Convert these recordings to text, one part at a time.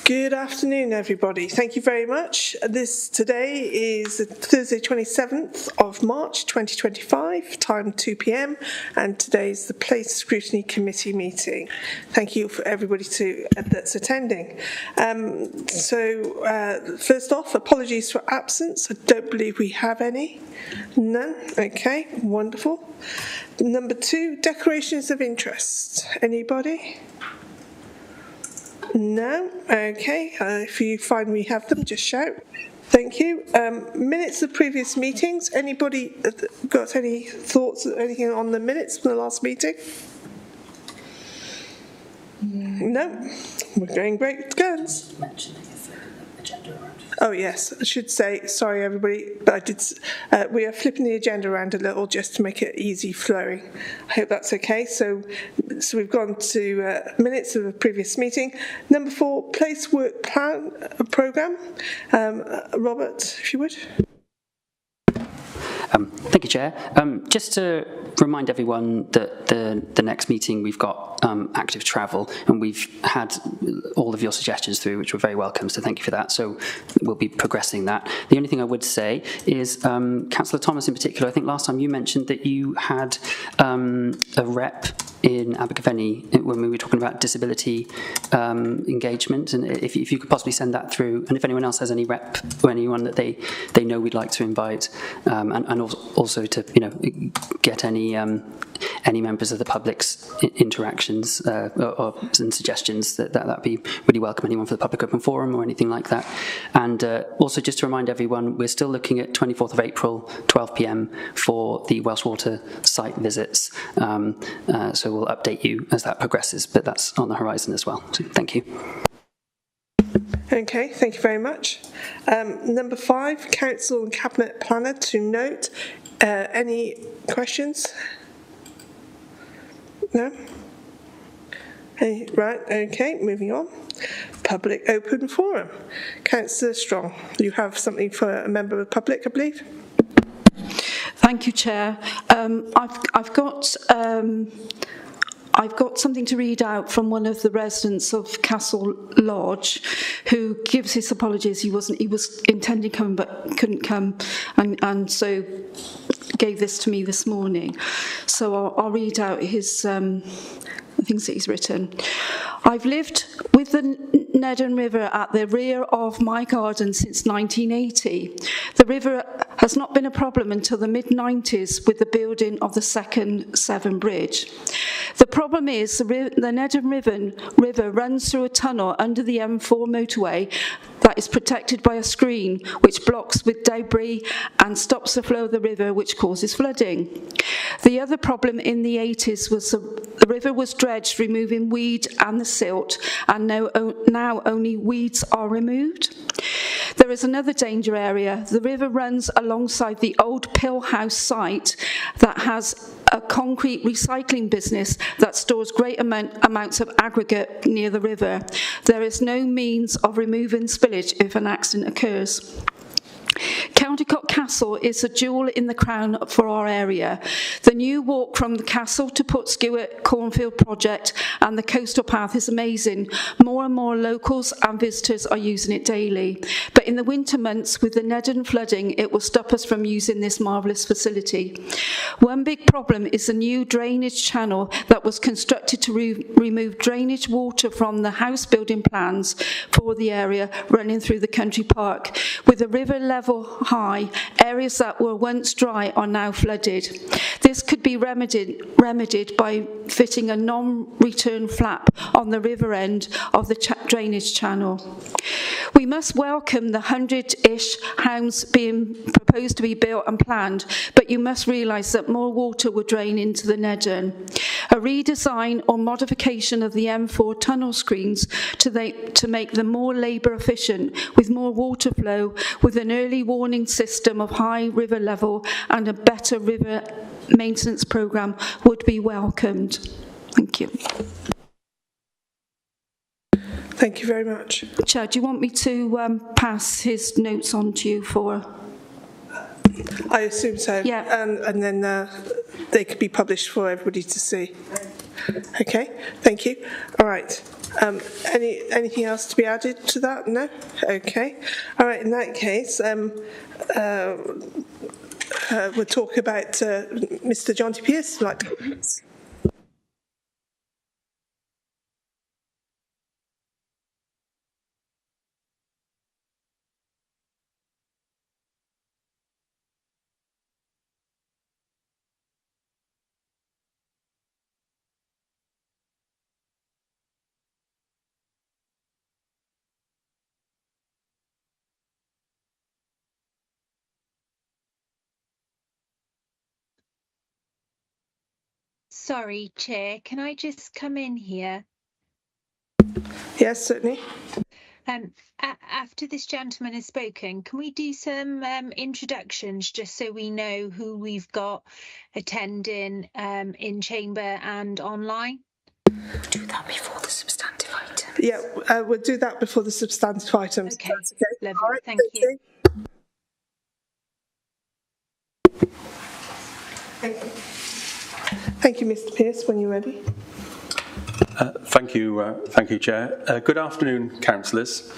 Good afternoon, everybody. Thank you very much. Today is Thursday, 27th of March, 2025, time 2 p.m, and today is the Place Scrutiny Committee meeting. Thank you for everybody that's attending. First off, apologies for absence. I don't believe we have any. None? Okay, wonderful. Number 2, declarations of interest. Anybody? No? Okay. If you find we have them, just shout. Thank you. Minutes of previous meetings. Anybody got any thoughts or anything on the minutes from the last meeting? No? We're going great guns. Oh yes, I should say, sorry everybody, but we are flipping the agenda around a little just to make it easy flowing. I hope that's okay. So we've gone to minutes of a previous meeting. Number 4, place work plan programme. Robert, if you would. Thank you, Chair. Just to remind everyone that the next meeting we've got active travel, and we've had all of your suggestions through, which were very welcome, so thank you for that. So we'll be progressing that. The only thing I would say is, Councillor Thomas in particular, I think last time you mentioned that you had a rep in Abergavenny when we were talking about disability engagement, and if you could possibly send that through, and if anyone else has any rep or anyone that they know we'd like to invite, and also to get any members of the public's interactions and suggestions, that'd be really welcome. Anyone for the public open forum or anything like that. And also just to remind everyone, we're still looking at 24th of April, 12 p.m. for the Welsh Water site visits. So we'll update you as that progresses, but that's on the horizon as well. So thank you. Okay, thank you very much. Number 5, Council and Cabinet Planner to note. Any questions? No? Right, okay, moving on. Public open forum. Councillor Strong, you have something for a member of the public, I believe? Thank you, Chair. I've got something to read out from one of the residents of Castle Lodge, who gives his apologies. He was intending to come but couldn't come, and so gave this to me this morning. So I'll read out his things that he's written. I've lived with the Nedden River at the rear of my garden since 1980. The river has not been a problem until the mid-90s with the building of the second Severn Bridge. The problem is the Nedden River runs through a tunnel under the M4 motorway that is protected by a screen which blocks with debris and stops the flow of the river, which causes flooding. The other problem in the 80s was the river was dredged, removing weed and the silt, and now only weeds are removed. There is another danger area. The river runs alongside the old Pill House site that has a concrete recycling business that stores great amounts of aggregate near the river. There is no means of removing spillage if an accident occurs. Countycock Castle is a jewel in the crown for our area. The new walk from the castle to Portskewett Cornfield project and the coastal path is amazing. More and more locals and visitors are using it daily. But in the winter months with the Nedden flooding, it will stop us from using this marvellous facility. One big problem is the new drainage channel that was constructed to remove drainage water from the house building plans for the area running through the country park. With the river level high, areas that were once dry are now flooded. This could be remedied by fitting a non-return flap on the river end of the drainage channel. We must welcome the 100-ish homes being proposed to be built and planned, but you must realise that more water will drain into the Nedden. A redesign or modification of the M4 tunnel screens to make them more labour efficient with more water flow, with an early warning system of high river level and a better river maintenance programme would be welcomed. Thank you. Thank you very much. Chair, do you want me to pass his notes on to you for... I assume so. Yeah. And then they could be published for everybody to see. Okay, thank you. All right. Anything else to be added to that? No? Okay. All right, in that case, we'll talk about Mr. John T. Pierce. Sorry, Chair, can I just come in here? Yes, certainly. After this gentleman has spoken, can we do some introductions just so we know who we've got attending in chamber and online? Do that before the substantive item. Yeah, we'll do that before the substantive items. Okay, That's okay. lovely, All right, thank you. Thank you, Mr. Pierce, when you're ready. Thank you, Chair. Good afternoon, councillors.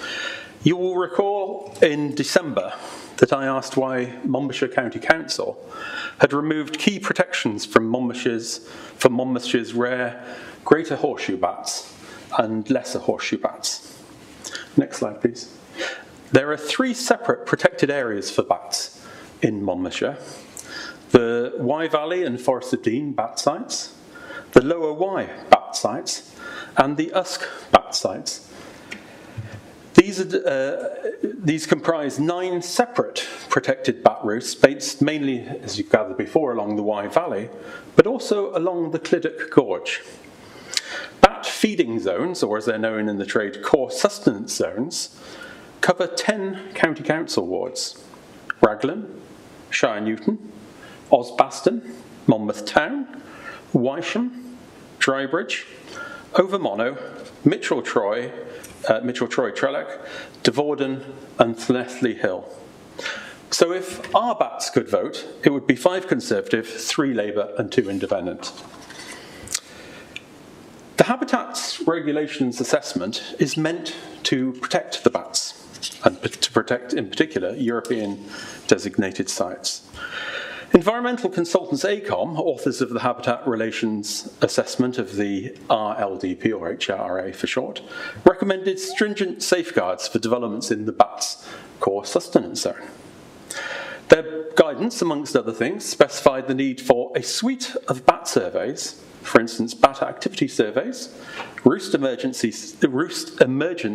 You will recall in December that I asked why Monmouthshire County Council had removed key protections from Monmouthshire's rare greater horseshoe bats and lesser horseshoe bats. Next slide, please. There are 3 separate protected areas for bats in Monmouthshire: the Wye Valley and Forest of Dean bat sites, the Lower Wye bat sites, and the Usk bat sites. These comprise 9 separate protected bat routes based mainly, as you've gathered before, along the Wye Valley, but also along the Clydach Gorge. Bat feeding zones, or as they're known in the trade, core sustenance zones, cover 10 county council wards: Raglan, Shire Newton, Osbaston, Monmouth Town, Wisham, Drybridge, Overmonnow, Mitchell-Troy, Trellock, Devorden and Llanelli Hill. So if our bats could vote, it would be 5 Conservative, 3 Labour and 2 Independent. The Habitats Regulations Assessment is meant to protect the bats, and to protect, in particular, European designated sites. Environmental consultants ACOM, authors of the Habitat Relations Assessment of the RLDP, or HRA for short, recommended stringent safeguards for developments in the bats' core sustenance zone. Their guidance, amongst other things, specified the need for a suite of bat surveys, for instance, bat activity surveys, roost emergence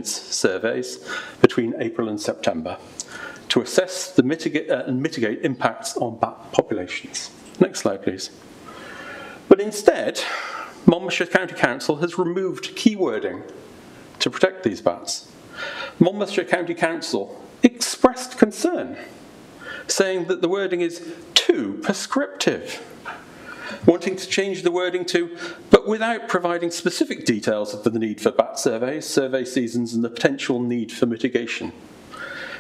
surveys between April and September, to assess and mitigate impacts on bat populations. Next slide, please. But instead, Monmouthshire County Council has removed key wording to protect these bats. Monmouthshire County Council expressed concern, saying that the wording is too prescriptive, wanting to change the wording to, but without providing specific details of the need for bat surveys, survey seasons, and the potential need for mitigation.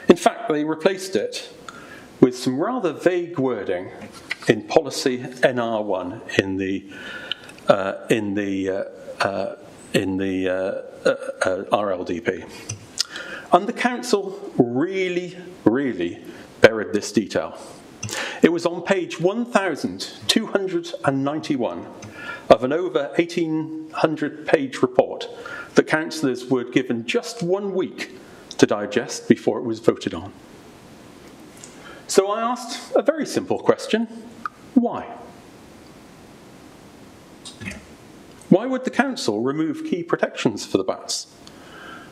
In fact, they replaced it with some rather vague wording in policy NR1 in the RLDP. And the council really buried this detail. It was on page 1,291 of an over 1,800-page report that councillors were given just 1 week to digest before it was voted on. So I asked a very simple question: why? Why would the council remove key protections for the bats?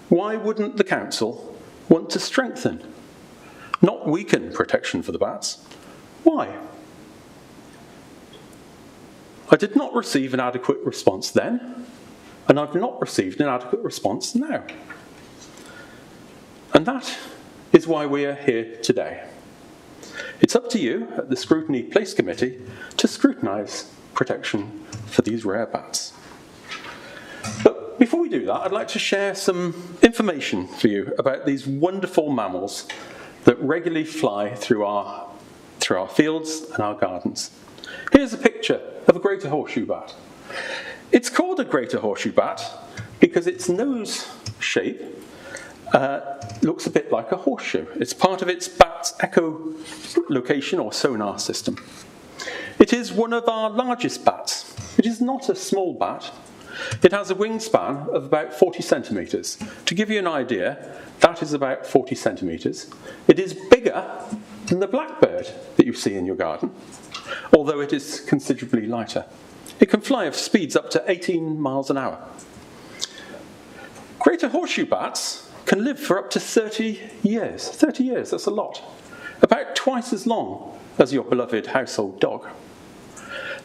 Why wouldn't the council want to strengthen, not weaken, protection for the bats? Why? I did not receive an adequate response then, and I've not received an adequate response now. And that is why we are here today. It's up to you at the Scrutiny Place Committee to scrutinise protection for these rare bats. But before we do that, I'd like to share some information for you about these wonderful mammals that regularly fly through our fields and our gardens. Here's a picture of a greater horseshoe bat. It's called a greater horseshoe bat because its nose shape looks a bit like a horseshoe. It's part of its bat's echolocation or sonar system. It is one of our largest bats. It is not a small bat. It has a wingspan of about 40 centimetres. To give you an idea, that is about 40 centimetres. It is bigger than the blackbird that you see in your garden, although it is considerably lighter. It can fly at speeds up to 18 miles an hour. Greater horseshoe bats can live for up to 30 years. 30 years, that's a lot. About twice as long as your beloved household dog.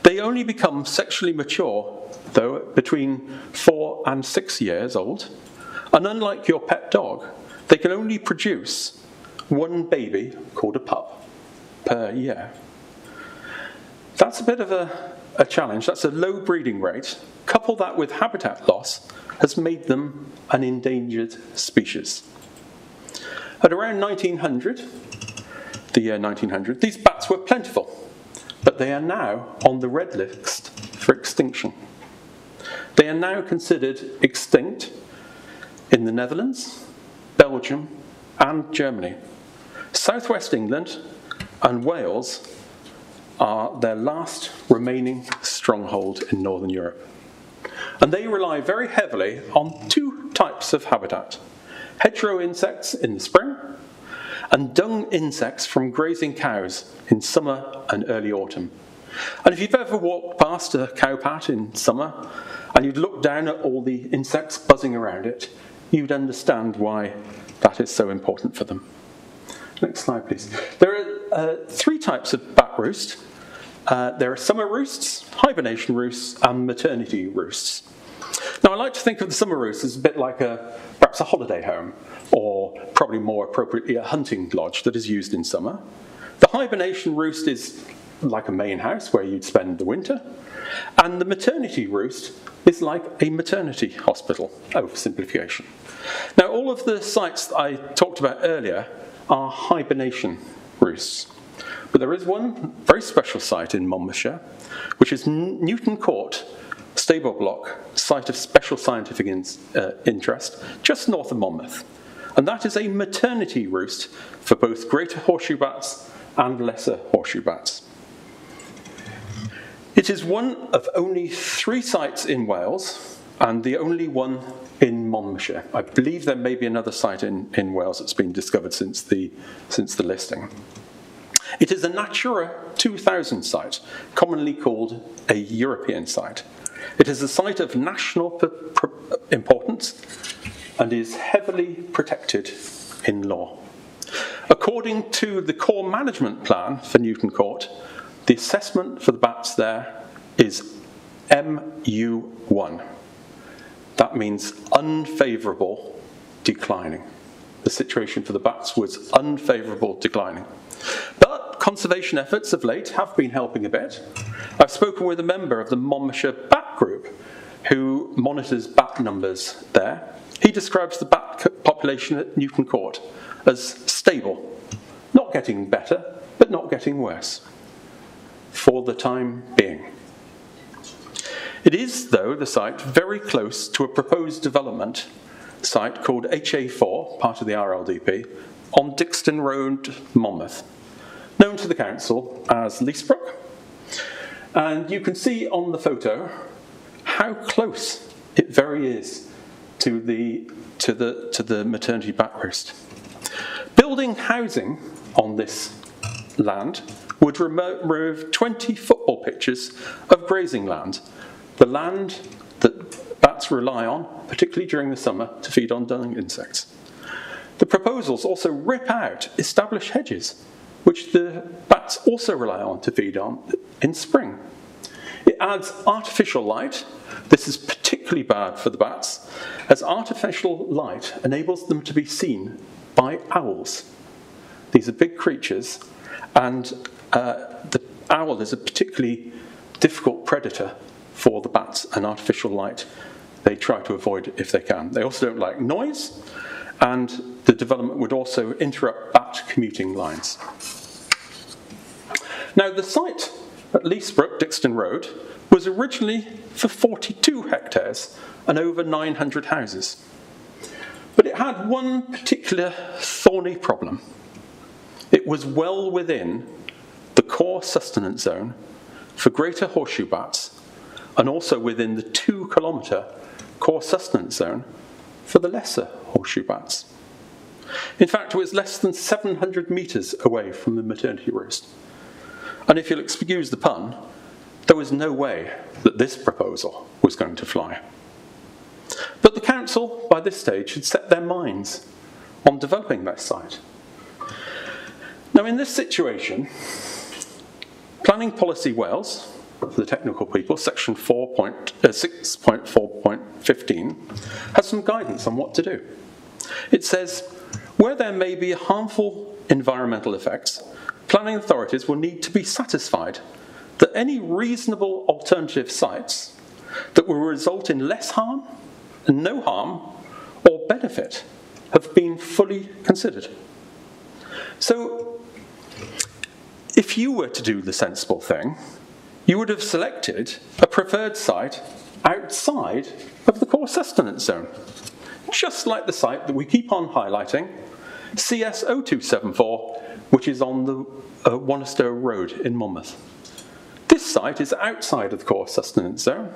They only become sexually mature, though, between 4 and 6 years old. And unlike your pet dog, they can only produce one baby, called a pup, per year. That's a bit of a challenge. That's a low breeding rate. Couple that with habitat loss has made them an endangered species. At around 1900, the year 1900, these bats were plentiful, but they are now on the red list for extinction. They are now considered extinct in the Netherlands, Belgium, and Germany. Southwest England and Wales are their last remaining stronghold in Northern Europe. And they rely very heavily on two types of habitat: hedgerow insects in the spring and dung insects from grazing cows in summer and early autumn. And if you've ever walked past a cow pat in summer and you'd look down at all the insects buzzing around it, you'd understand why that is so important for them. Next slide, please. There are three types of bat roost. There are summer roosts, hibernation roosts, and maternity roosts. Now, I like to think of the summer roost as a bit like perhaps a holiday home, or probably more appropriately a hunting lodge that is used in summer. The hibernation roost is like a main house where you'd spend the winter, and the maternity roost is like a maternity hospital, oversimplification. Now, all of the sites that I talked about earlier are hibernation roosts. But there is one very special site in Monmouthshire, which is Newton Court Stable Block, site of special scientific interest, just north of Monmouth. And that is a maternity roost for both greater horseshoe bats and lesser horseshoe bats. It is one of only 3 sites in Wales, and the only one in Monmouthshire. I believe there may be another site in Wales that's been discovered since the listing. It is a Natura 2000 site, commonly called a European site. It is a site of national importance and is heavily protected in law. According to the core management plan for Newton Court, the assessment for the bats there is MU1. That means unfavourable declining. The situation for the bats was unfavourable declining. But conservation efforts of late have been helping a bit. I've spoken with a member of the Monmouthshire Bat Group who monitors bat numbers there. He describes the bat population at Newton Court as stable, not getting better, but not getting worse, for the time being. It is, though, the site very close to a proposed development site called HA4, part of the RLDP, on Dixton Road, Monmouth, known to the council as Leesbrook. And you can see on the photo how close it very is to the maternity bat roost. Building housing on this land would remove 20 football pitches of grazing land, the land that bats rely on, particularly during the summer, to feed on dung insects. The proposals also rip out established hedges, which the bats also rely on to feed on in spring. It adds artificial light. This is particularly bad for the bats, as artificial light enables them to be seen by owls. These are big creatures, and the owl is a particularly difficult predator for the bats, and artificial light they try to avoid if they can. They also don't like noise, and the development would also interrupt bat commuting lines. Now, the site at Leesbrook, Dixton Road, was originally for 42 hectares and over 900 houses. But it had one particular thorny problem. It was well within the core sustenance zone for greater horseshoe bats and also within the 2-kilometre core sustenance zone for the lesser horseshoe bats. In fact, it was less than 700 metres away from the maternity roost. And if you'll excuse the pun, there was no way that this proposal was going to fly. But the council, by this stage, had set their minds on developing that site. Now, in this situation, Planning Policy Wales, for the technical people, section 6.4.15, has some guidance on what to do. It says, where there may be harmful environmental effects, planning authorities will need to be satisfied that any reasonable alternative sites that will result in less harm, and no harm, or benefit have been fully considered. So, if you were to do the sensible thing, you would have selected a preferred site outside of the core sustenance zone, just like the site that we keep on highlighting, CS0274, which is on the Wannistow Road in Monmouth. This site is outside of the core sustenance zone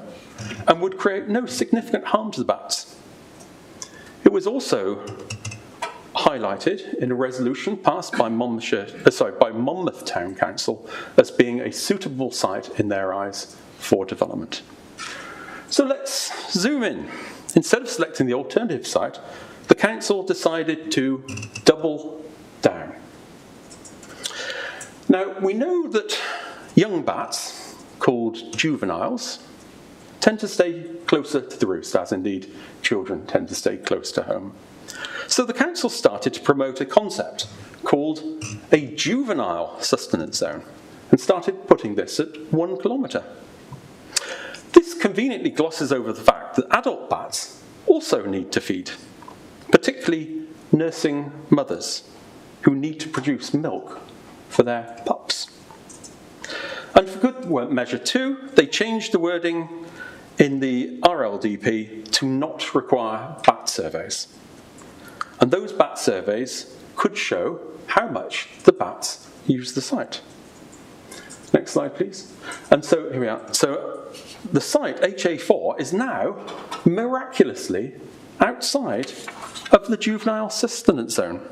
and would create no significant harm to the bats. It was also highlighted in a resolution passed by Monmouth Town Council as being a suitable site in their eyes for development. So let's zoom in. Instead of selecting the alternative site, the council decided to double down. Now, we know that young bats, called juveniles, tend to stay closer to the roost, as indeed children tend to stay close to home. So the council started to promote a concept called a juvenile sustenance zone and started putting this at 1 kilometre. This conveniently glosses over the fact that adult bats also need to feed, particularly nursing mothers who need to produce milk for their pups. And for good measure too, they changed the wording in the RLDP to not require bat surveys. And those bat surveys could show how much the bats use the site. Next slide, please. And so here we are. So the site, HA4, is now miraculously outside of the juvenile sustenance zone.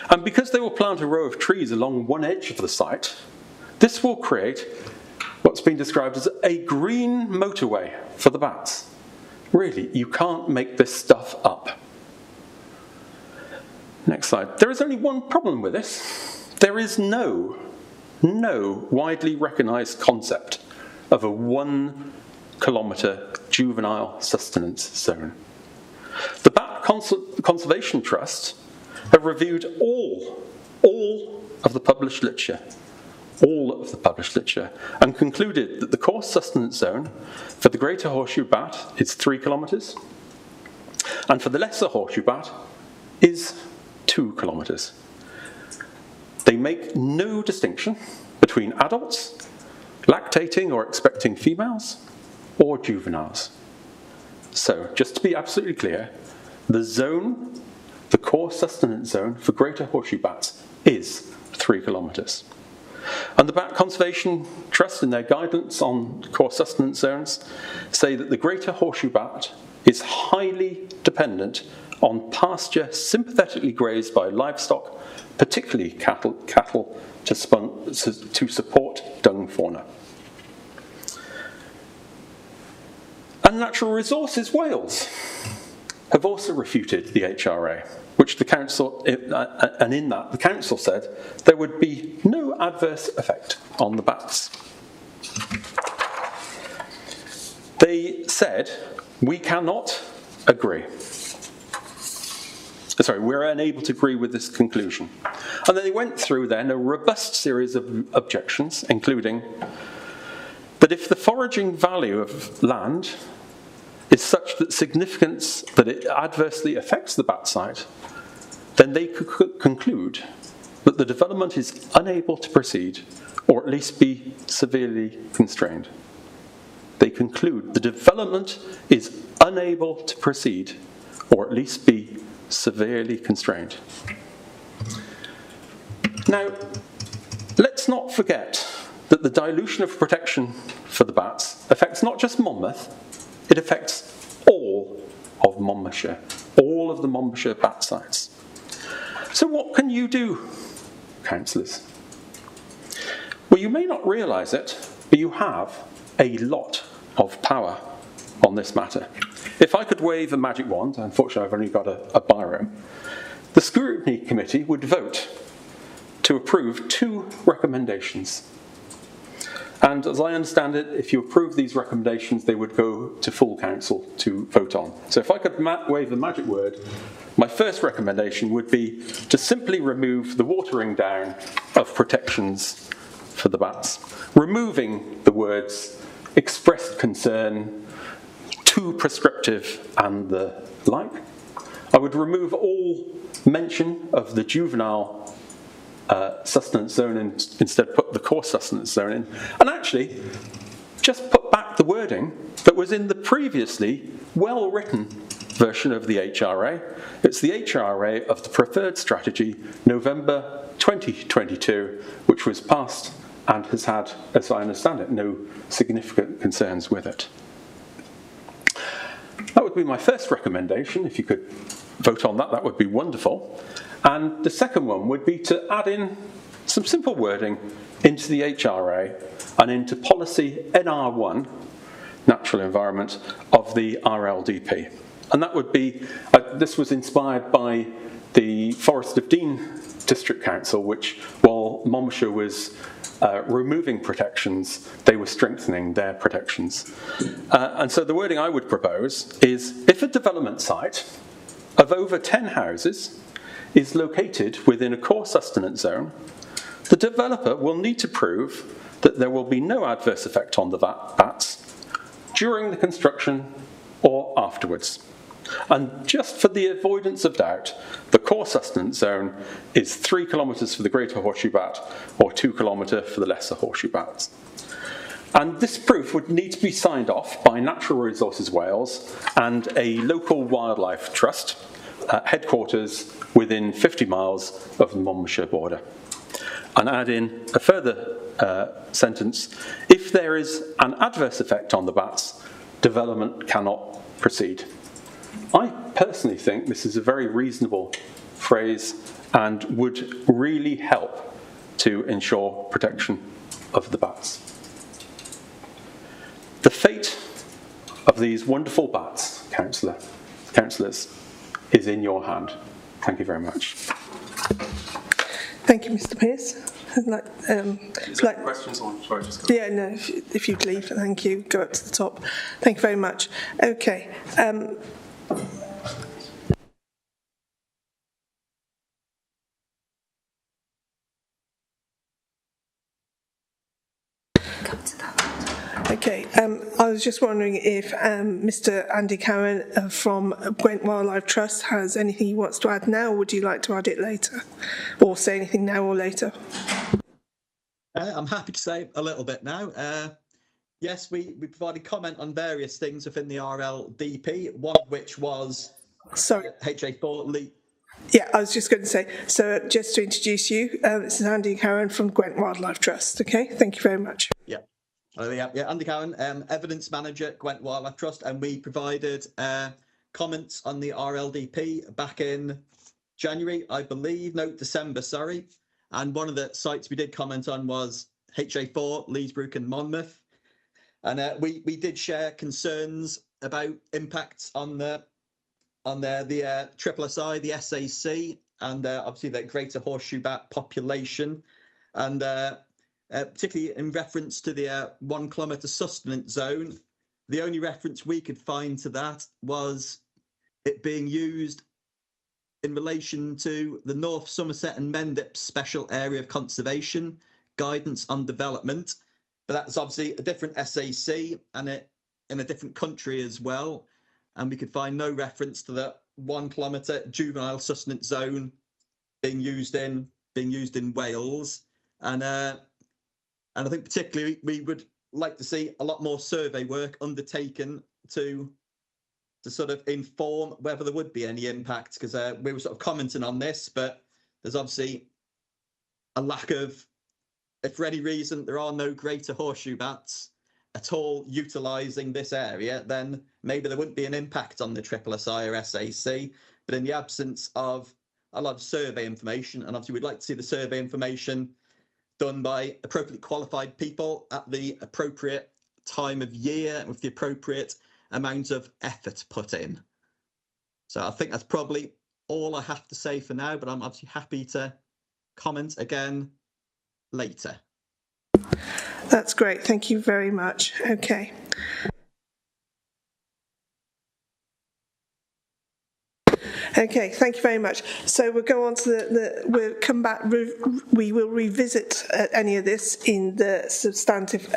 And because they will plant a row of trees along one edge of the site, this will create what's been described as a green motorway for the bats. Really, you can't make this stuff up. Next slide. There is only one problem with this. There is no widely recognised concept of a 1 kilometre juvenile sustenance zone. The Bat Conservation Trust have reviewed all of the published literature, and concluded that the core sustenance zone for the greater horseshoe bat is 3 kilometres, and for the lesser horseshoe bat is 2 kilometres. They make no distinction between adults, lactating or expecting females, or juveniles. So, just to be absolutely clear, the core sustenance zone for greater horseshoe bats is 3 kilometres. And the Bat Conservation Trust, in their guidance on core sustenance zones, say that the greater horseshoe bat is highly dependent on pasture sympathetically grazed by livestock, particularly cattle to support dung fauna. And Natural Resources Wales have also refuted the HRA, which the council, and in that the council said there would be no adverse effect on the bats. They said, we cannot agree. Sorry, we're unable to agree with this conclusion. And then they went through then a robust series of objections, including that if the foraging value of land is such that it adversely affects the bat site, then they could conclude that the development is unable to proceed, or at least be severely constrained. They conclude the development is unable to proceed, or at least be severely constrained. Now, let's not forget that the dilution of protection for the bats affects not just Monmouth, it affects all of Monmouthshire, all of the Monmouthshire bat sites. So what can you do, councillors? Well, you may not realise it, but you have a lot of power on this matter. If I could wave a magic wand, unfortunately I've only got a biro, the Scrutiny Committee would vote to approve 2 recommendations. And as I understand it, if you approve these recommendations, they would go to full council to vote on. So if I could wave the magic word, my first recommendation would be to simply remove the watering down of protections for the bats, removing the words expressed concern, too prescriptive and the like. I would remove all mention of the juvenile sustenance zone and instead put the core sustenance zone in, and actually just put back the wording that was in the previously well-written version of the HRA. It's the HRA of the preferred strategy, November 2022, which was passed and has had, as I understand it, no significant concerns with it. That would be my first recommendation. If you could vote on that, that would be wonderful. And the second one would be to add in some simple wording into the HRA and into policy NR1, natural environment, of the RLDP. And that would be, this was inspired by the Forest of Dean District Council, which, while Monmouthshire was removing protections, they were strengthening their protections. And so the wording I would propose is, if a development site of over 10 houses is located within a core sustenance zone, the developer will need to prove that there will be no adverse effect on the bats during the construction or afterwards. And just for the avoidance of doubt, the core sustenance zone is 3 kilometres for the greater horseshoe bat or 2 kilometres for the lesser horseshoe bats. And this proof would need to be signed off by Natural Resources Wales and a local wildlife trust, headquarters within 50 miles of the Monmouthshire border. And add in a further sentence, if there is an adverse effect on the bats, development cannot proceed. I personally think this is a very reasonable phrase and would really help to ensure protection of the bats. The fate of these wonderful bats, councillors, is in your hand. Thank you very much. Thank you, Mr. Pearce. Questions on? Sorry, just go. Yeah, no, if you'd leave, thank you. Go up to the top. Thank you very much. Okay. Okay, I was just wondering if Mr. Andy Cowan from Gwent Wildlife Trust has anything he wants to add now, or would you like to add it later? Or say anything now or later? I'm happy to say a little bit now. Yes, we provided comment on various things within the RLDP, one of which was HA4 Yeah, I was just going to say, so just to introduce you, this is Andy Cowan from Gwent Wildlife Trust, okay? Thank you very much. Yeah. Andy Cowan, Evidence Manager at Gwent Wildlife Trust, and we provided comments on the RLDP back in January, I believe, no, December, sorry. And one of the sites we did comment on was HA4, Leesbrook and Monmouth. And we did share concerns about impacts on the SSI, the SAC, and obviously the greater horseshoe bat population. And particularly in reference to the 1 kilometre sustenance zone, the only reference we could find to that was it being used in relation to the North Somerset and Mendip Special Area of Conservation Guidance on Development. But that's obviously a different SAC and it in a different country as well. And we could find no reference to the 1 kilometre juvenile sustenance zone being used in being used in Wales, and I think particularly we would like to see a lot more survey work undertaken to sort of inform whether there would be any impact, because we were sort of commenting on this, but there's obviously a lack of, if for any reason there are no greater horseshoe bats at all utilising this area, then maybe there wouldn't be an impact on the SSSI or SAC. But in the absence of a lot of survey information, and obviously we'd like to see the survey information done by appropriately qualified people at the appropriate time of year with the appropriate amount of effort put in. So I think that's probably all I have to say for now, but I'm obviously happy to comment again later. That's great. Thank you very much. Okay. Okay, thank you very much. So we'll go on to we'll come back, we will revisit any of this in the substantive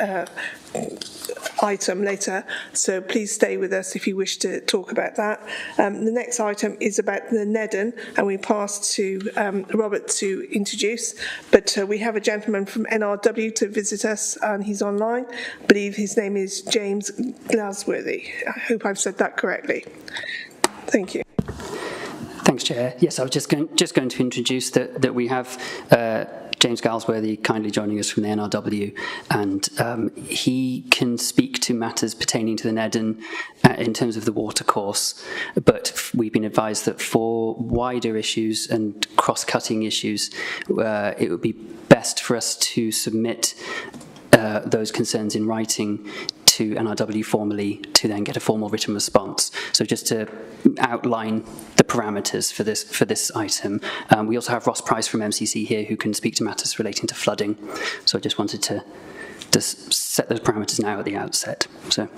item later, so please stay with us if you wish to talk about that. The next item is about the Nedden, and we pass to Robert to introduce, but we have a gentleman from NRW to visit us, and he's online. I believe his name is James Galsworthy. I hope I've said that correctly. Thank you. Thanks, Chair. Yes, I was just going to introduce that we have James Galsworthy kindly joining us from the NRW, and he can speak to matters pertaining to the Nedden in terms of the watercourse, but we've been advised that for wider issues and cross-cutting issues, it would be best for us to submit those concerns in writing to NRW formally to then get a formal written response. So just to outline the parameters for this item. We also have Ross Price from MCC here who can speak to matters relating to flooding. So I just wanted to set those parameters now at the outset. So.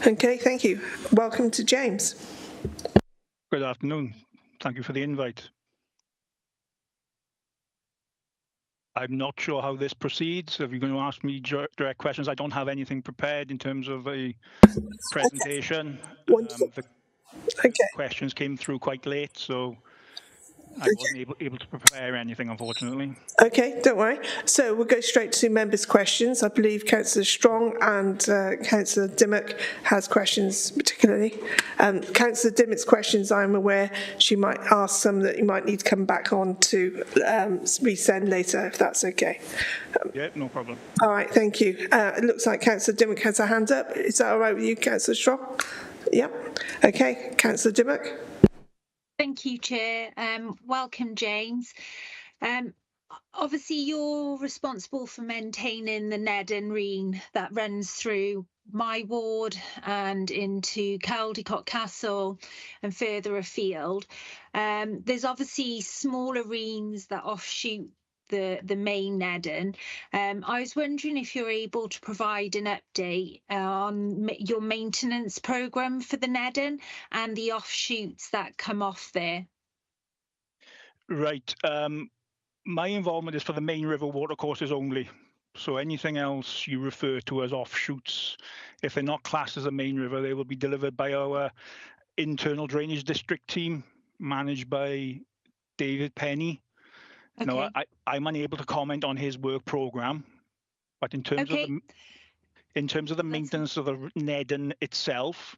Okay, thank you. Welcome to James. Good afternoon. Thank you for the invite. I'm not sure how this proceeds. If you're going to ask me direct questions, I don't have anything prepared in terms of a presentation. The questions came through quite late, so I wasn't able to prepare anything, unfortunately. Okay, don't worry. So we'll go straight to members' questions. I believe Councillor Strong and Councillor Dimmock has questions particularly. Councillor Dimmock's questions, I'm aware she might ask some that you might need to come back on to resend later, if that's okay. Yeah, no problem. All right, thank you. It looks like Councillor Dimmock has a hand up. Is that all right with you, Councillor Strong? Yep. Okay, Councillor Dimmock. Thank you, Chair. Welcome, James. Obviously, you're responsible for maintaining the Nedden Reen that runs through my ward and into Caldecott Castle and further afield. There's obviously smaller reens that offshoot the main Nedden. I was wondering if you're able to provide an update on your maintenance programme for the Nedden and the offshoots that come off there. Right. My involvement is for the main river watercourses only. So anything else you refer to as offshoots, if they're not classed as a main river, they will be delivered by our internal drainage district team managed by David Penny. Okay. No, I'm unable to comment on his work programme, but in terms of the maintenance of the Nedden itself,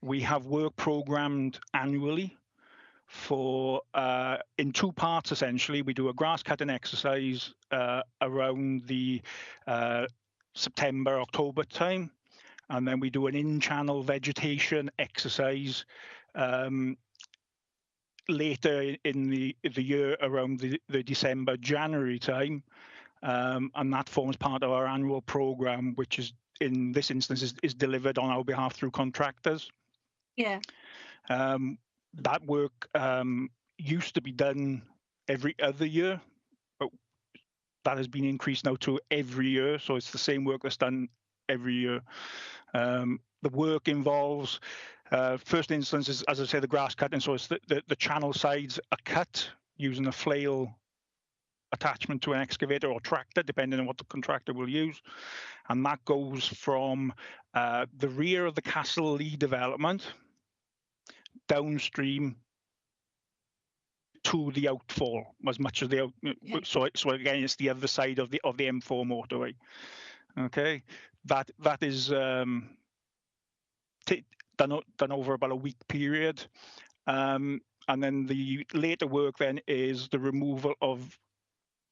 we have work programmed annually for in two parts essentially. We do a grass cutting exercise around the September-October time, and then we do an in-channel vegetation exercise later in the year around the December-January time, and that forms part of our annual programme, which is in this instance is delivered on our behalf through contractors. Yeah. That work used to be done every other year, but that has been increased now to every year, so it's the same work that's done every year. The work involves first instance is, as I say, the grass cutting. So it's the channel sides are cut using a flail attachment to an excavator or tractor, depending on what the contractor will use. And that goes from the rear of the Castle Lee development downstream to the outfall as much as the so again it's the other side of the M4 motorway. Okay, that is done over about a week period, and then the later work then is the removal of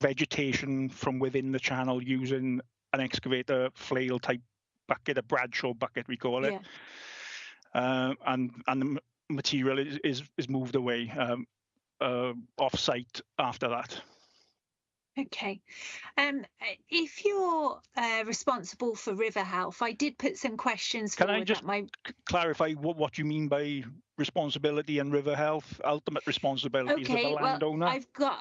vegetation from within the channel using an excavator flail type bucket, a Bradshaw bucket we call it, and the material is moved away off site after that. Okay. If you're responsible for river health, I did put some questions forward. Can I just clarify what you mean by responsibility and river health? Ultimate responsibility of the landowner? Well, I've got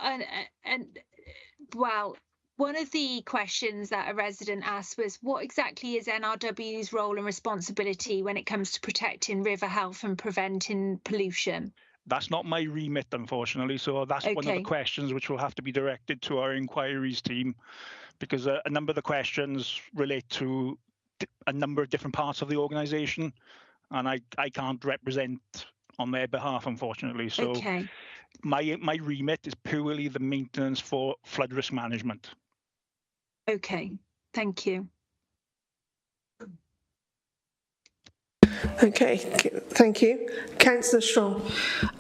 well, one of the questions that a resident asked was, what exactly is NRW's role and responsibility when it comes to protecting river health and preventing pollution? That's not my remit, unfortunately. So that's one of the questions which will have to be directed to our inquiries team, because a number of the questions relate to a number of different parts of the organisation, and I can't represent on their behalf, unfortunately. So my remit is purely the maintenance for flood risk management. Okay, thank you. Okay, thank you. Councillor Strong.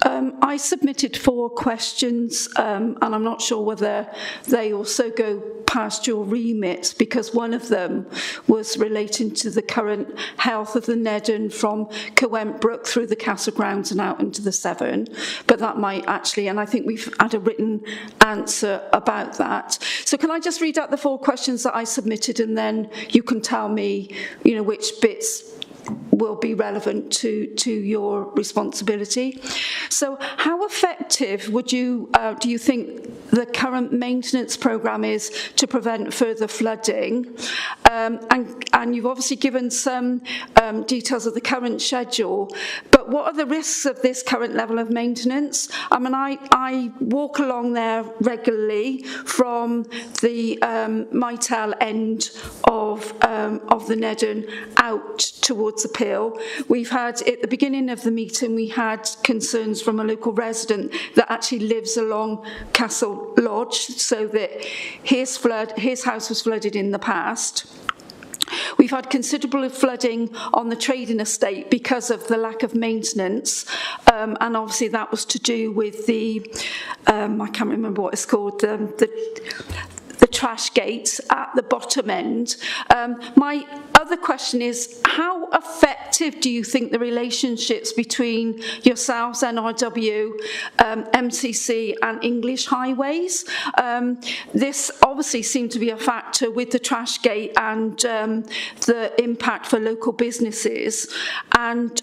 I submitted 4 questions, and I'm not sure whether they also go past your remit, because one of them was relating to the current health of the Nedden from Cowent Brook through the Castle Grounds and out into the Severn. But that might actually, and I think we've had a written answer about that. So can I just read out the 4 questions that I submitted, and then you can tell me, which bits will be relevant to your responsibility. So how effective do you think the current maintenance programme is to prevent further flooding? And you've obviously given some details of the current schedule, but what are the risks of this current level of maintenance? I mean, I walk along there regularly from the Mytel end of the Nedden out towards the Pill. We've had, at the beginning of the meeting, we had concerns from a local resident that actually lives along Castle Lodge, so that his house was flooded in the past. We've had considerable flooding on the trading estate because of the lack of maintenance, and obviously that was to do with the, I can't remember what it's called, the trash gates at the bottom end. My other question is, how effective do you think the relationships between yourselves, NRW, MCC and English Highways? This obviously seemed to be a factor with the trash gate and the impact for local businesses. And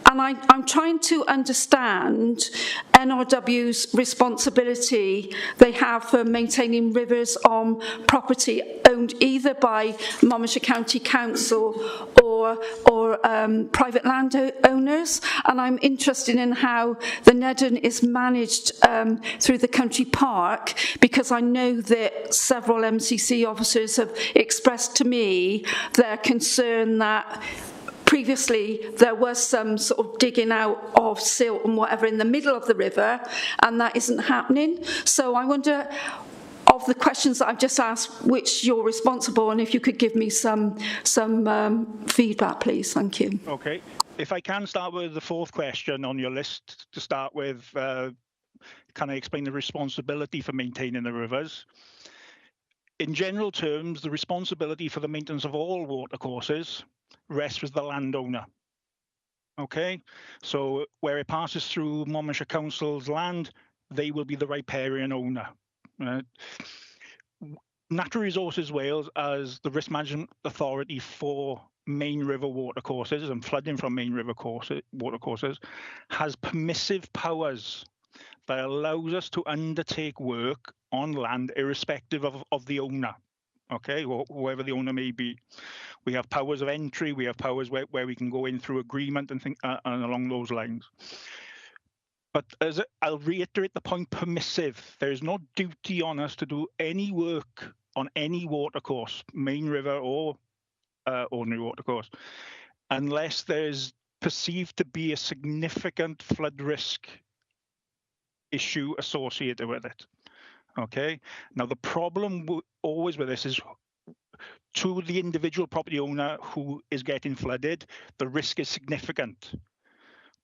I'm trying to understand NRW's responsibility they have for maintaining rivers on property owned either by Monmouthshire County Council or private landowners. And I'm interested in how the Nedden is managed through the country park, because I know that several MCC officers have expressed to me their concern that previously there was some sort of digging out of silt and whatever in the middle of the river, and that isn't happening. So I wonder, of the questions that I've just asked, which you're responsible, and if you could give me some feedback, please. Thank you. Okay. If I can start with the 4th question on your list to start with, can I explain the responsibility for maintaining the rivers? In general terms, the responsibility for the maintenance of all watercourses rests with the landowner. Okay, so where it passes through Monmouthshire Council's land, they will be the riparian owner. Natural Resources Wales, as the risk management authority for main river watercourses and flooding from main river watercourses, has permissive powers that allows us to undertake work on land irrespective of the owner. Okay, or whoever the owner may be. We have powers of entry, we have powers where we can go in through agreement and and along those lines. But I'll reiterate the point, permissive. There is no duty on us to do any work on any watercourse, main river or ordinary watercourse, unless there's perceived to be a significant flood risk issue associated with it. Okay. Now, the problem always with this is, to the individual property owner who is getting flooded, the risk is significant.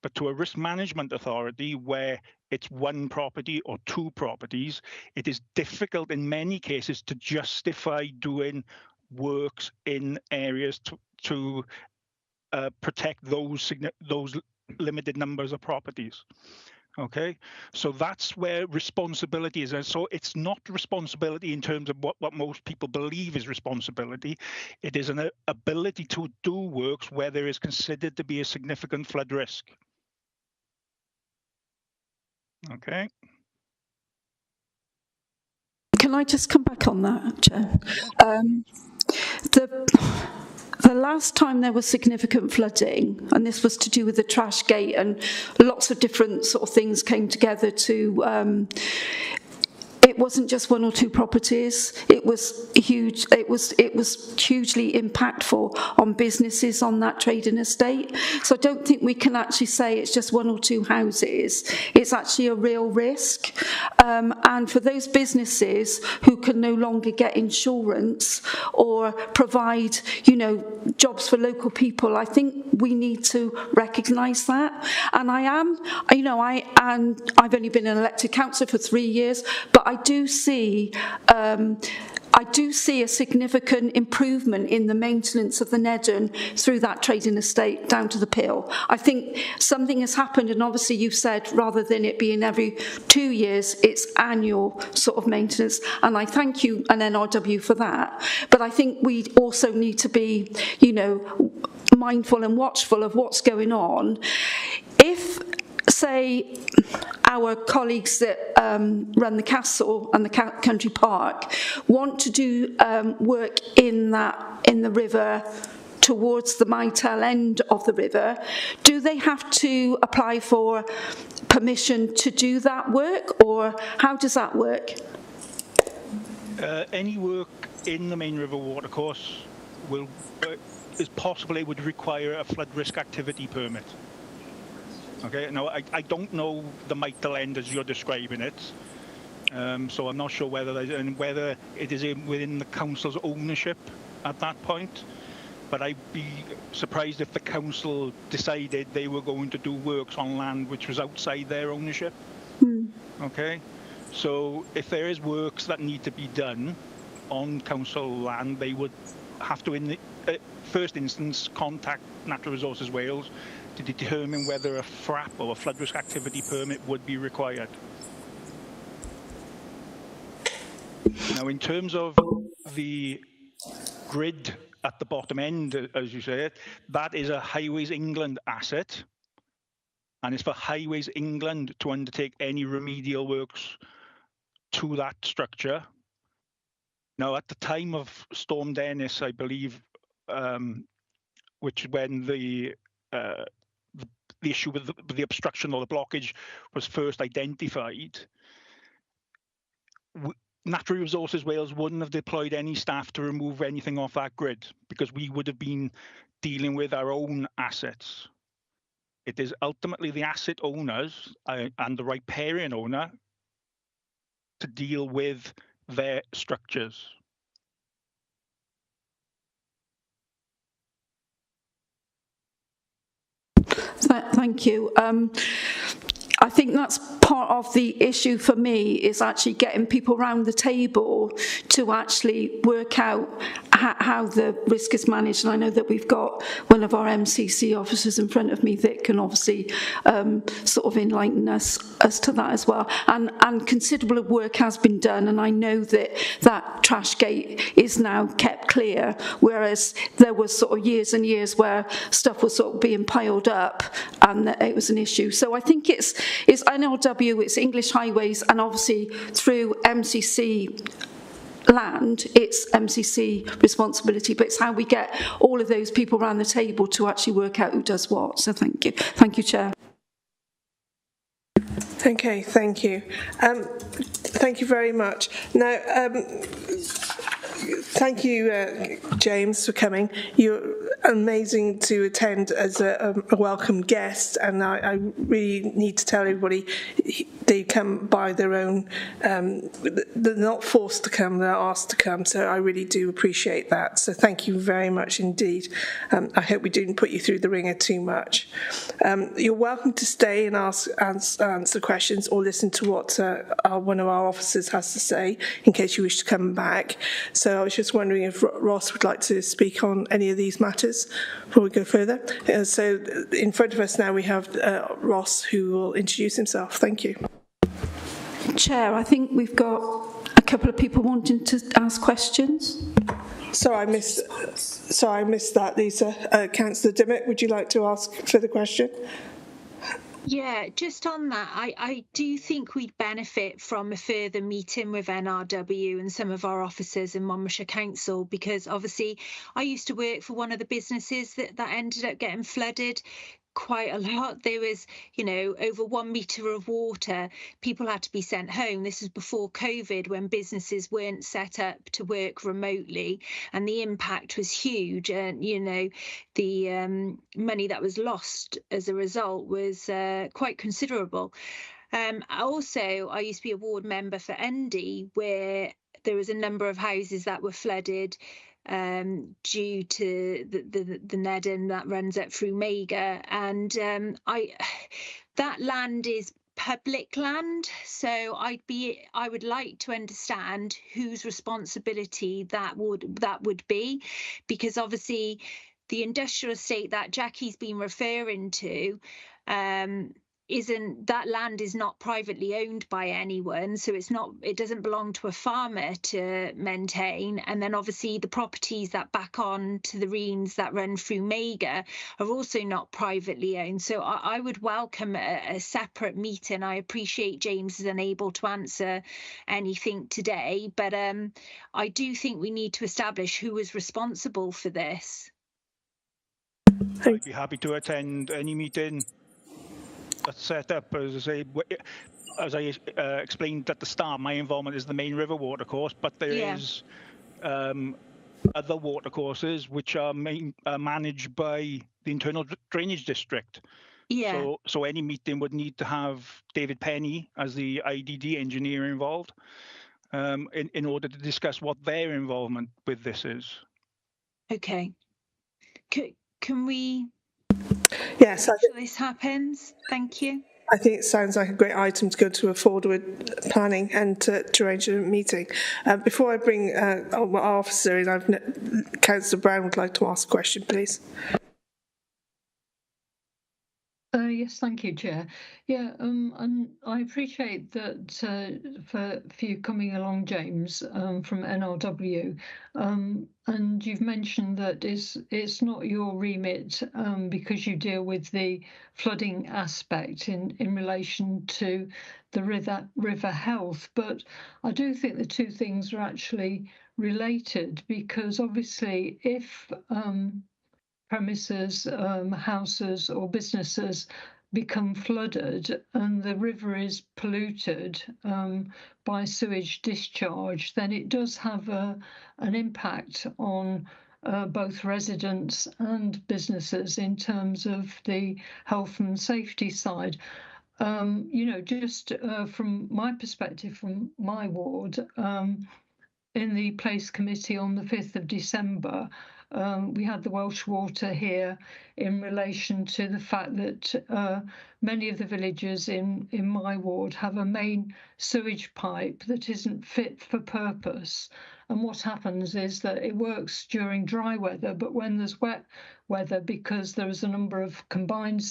But to a risk management authority where it's one property or two properties, it is difficult in many cases to justify doing works in areas to protect those limited numbers of properties. Okay, so that's where responsibility is. And so it's not responsibility in terms of what most people believe is responsibility. It is an ability to do works where there is considered to be a significant flood risk. Okay. Can I just come back on that, Chair? The last time there was significant flooding, and this was to do with the trash gate, and lots of different sort of things came together to. It wasn't just one or two properties. It was huge. It was hugely impactful on businesses on that trading estate. So I don't think we can actually say it's just one or two houses. It's actually a real risk. And for those businesses who can no longer get insurance or provide, jobs for local people, I think we need to recognise that. And I've only been an elected councillor for 3 years, but I do see a significant improvement in the maintenance of the Nedden through that trading estate down to the Pill. I think something has happened, and obviously you've said rather than it being every 2 years, it's annual sort of maintenance, and I thank you and NRW for that. But I think we also need to be, mindful and watchful of what's going on. If, say, our colleagues that run the castle and the country park want to do work in the river towards the Mytel end of the river, do they have to apply for permission to do that work, or how does that work? Any work in the main river watercourse is possible. It would require a flood risk activity permit. Okay, now I don't know the Mytel end as you're describing it, so I'm not sure whether it is within the council's ownership at that point. But I'd be surprised if the council decided they were going to do works on land which was outside their ownership. Okay, so if there is works that need to be done on council land, they would have to, in the first instance, contact Natural Resources Wales to determine whether a FRAP or a flood risk activity permit would be required. Now, in terms of the grid at the bottom end, as you said, that is a Highways England asset, and it's for Highways England to undertake any remedial works to that structure. Now, at the time of Storm Dennis, I believe, which when the issue with the obstruction or the blockage was first identified, Natural Resources Wales wouldn't have deployed any staff to remove anything off that grid, because we would have been dealing with our own assets. It is ultimately the asset owners and the riparian owner to deal with their structures. Thank you. I think that's part of the issue for me, is actually getting people around the table to actually work out how the risk is managed. And I know that we've got one of our MCC officers in front of me that can obviously sort of enlighten us as to that as well. And considerable work has been done, and I know that trash gate is now kept clear, whereas there was sort of years and years where stuff was sort of being piled up and it was an issue. So I think it's NLW, it's English Highways, and obviously through MCC land, it's MCC responsibility, but it's how we get all of those people around the table to actually work out who does what. So thank you. Thank you, Chair. Okay, thank you. Thank you very much. Now, thank you, James, for coming. You're amazing to attend as a welcome guest, and I really need to tell everybody they come by their own, they're not forced to come, they're asked to come. So I really do appreciate that. So thank you very much indeed. I hope we didn't put you through the ringer too much. You're welcome to stay and answer questions or listen to what one of our officers has to say in case you wish to come back. So I was just wondering if Ross would like to speak on any of these matters before we go further. So in front of us now we have Ross, who will introduce himself. Thank you. Chair, I think we've got a couple of people wanting to ask questions. Sorry, I missed that, Lisa. Councillor Dimmick, would you like to ask for the question? Yeah, just on that, I do think we'd benefit from a further meeting with NRW and some of our officers in Monmouthshire Council, because obviously I used to work for one of the businesses that ended up getting flooded quite a lot. There was, over 1 metre of water. People had to be sent home. This was before COVID, when businesses weren't set up to work remotely, and the impact was huge. And, the money that was lost as a result was quite considerable. Also, I used to be a ward member for Endy, where there was a number of houses that were flooded due to the Nedden that runs up through Mega, and that land is public land, so I would like to understand whose responsibility that would be, because obviously the industrial estate that Jackie's been referring to, that land is not privately owned by anyone, so it doesn't belong to a farmer to maintain. And then obviously the properties that back on to the Reens that run through Mega are also not privately owned. So I would welcome a separate meeting. I appreciate James is unable to answer anything today, but I do think we need to establish who is responsible for this. I'd be happy to attend any meeting that's set up. As I explained at the start, my involvement is the main river watercourse, but there is other watercourses which are managed by the internal drainage district. Yeah. So any meeting would need to have David Penny as the IDD engineer involved in order to discuss what their involvement with this is. Okay. Can we? Yes. This happens. Thank you. I think it sounds like a great item to go to a forward planning and to arrange a meeting. Before I bring our officer in, Councillor Brown would like to ask a question, please. Yes, thank you, Chair. Yeah, and I appreciate that for you coming along, James, from NRW. And you've mentioned that it's not your remit because you deal with the flooding aspect in relation to the river health. But I do think the two things are actually related, because obviously if premises, houses or businesses become flooded and the river is polluted by sewage discharge, then it does have an impact on both residents and businesses in terms of the health and safety side. Just from my perspective, from my ward, in the Place Committee on the 5th of December, we had the Welsh Water here in relation to the fact that many of the villages in my ward have a main sewage pipe that isn't fit for purpose. And what happens is that it works during dry weather, but when there's wet weather, because there is a number of combined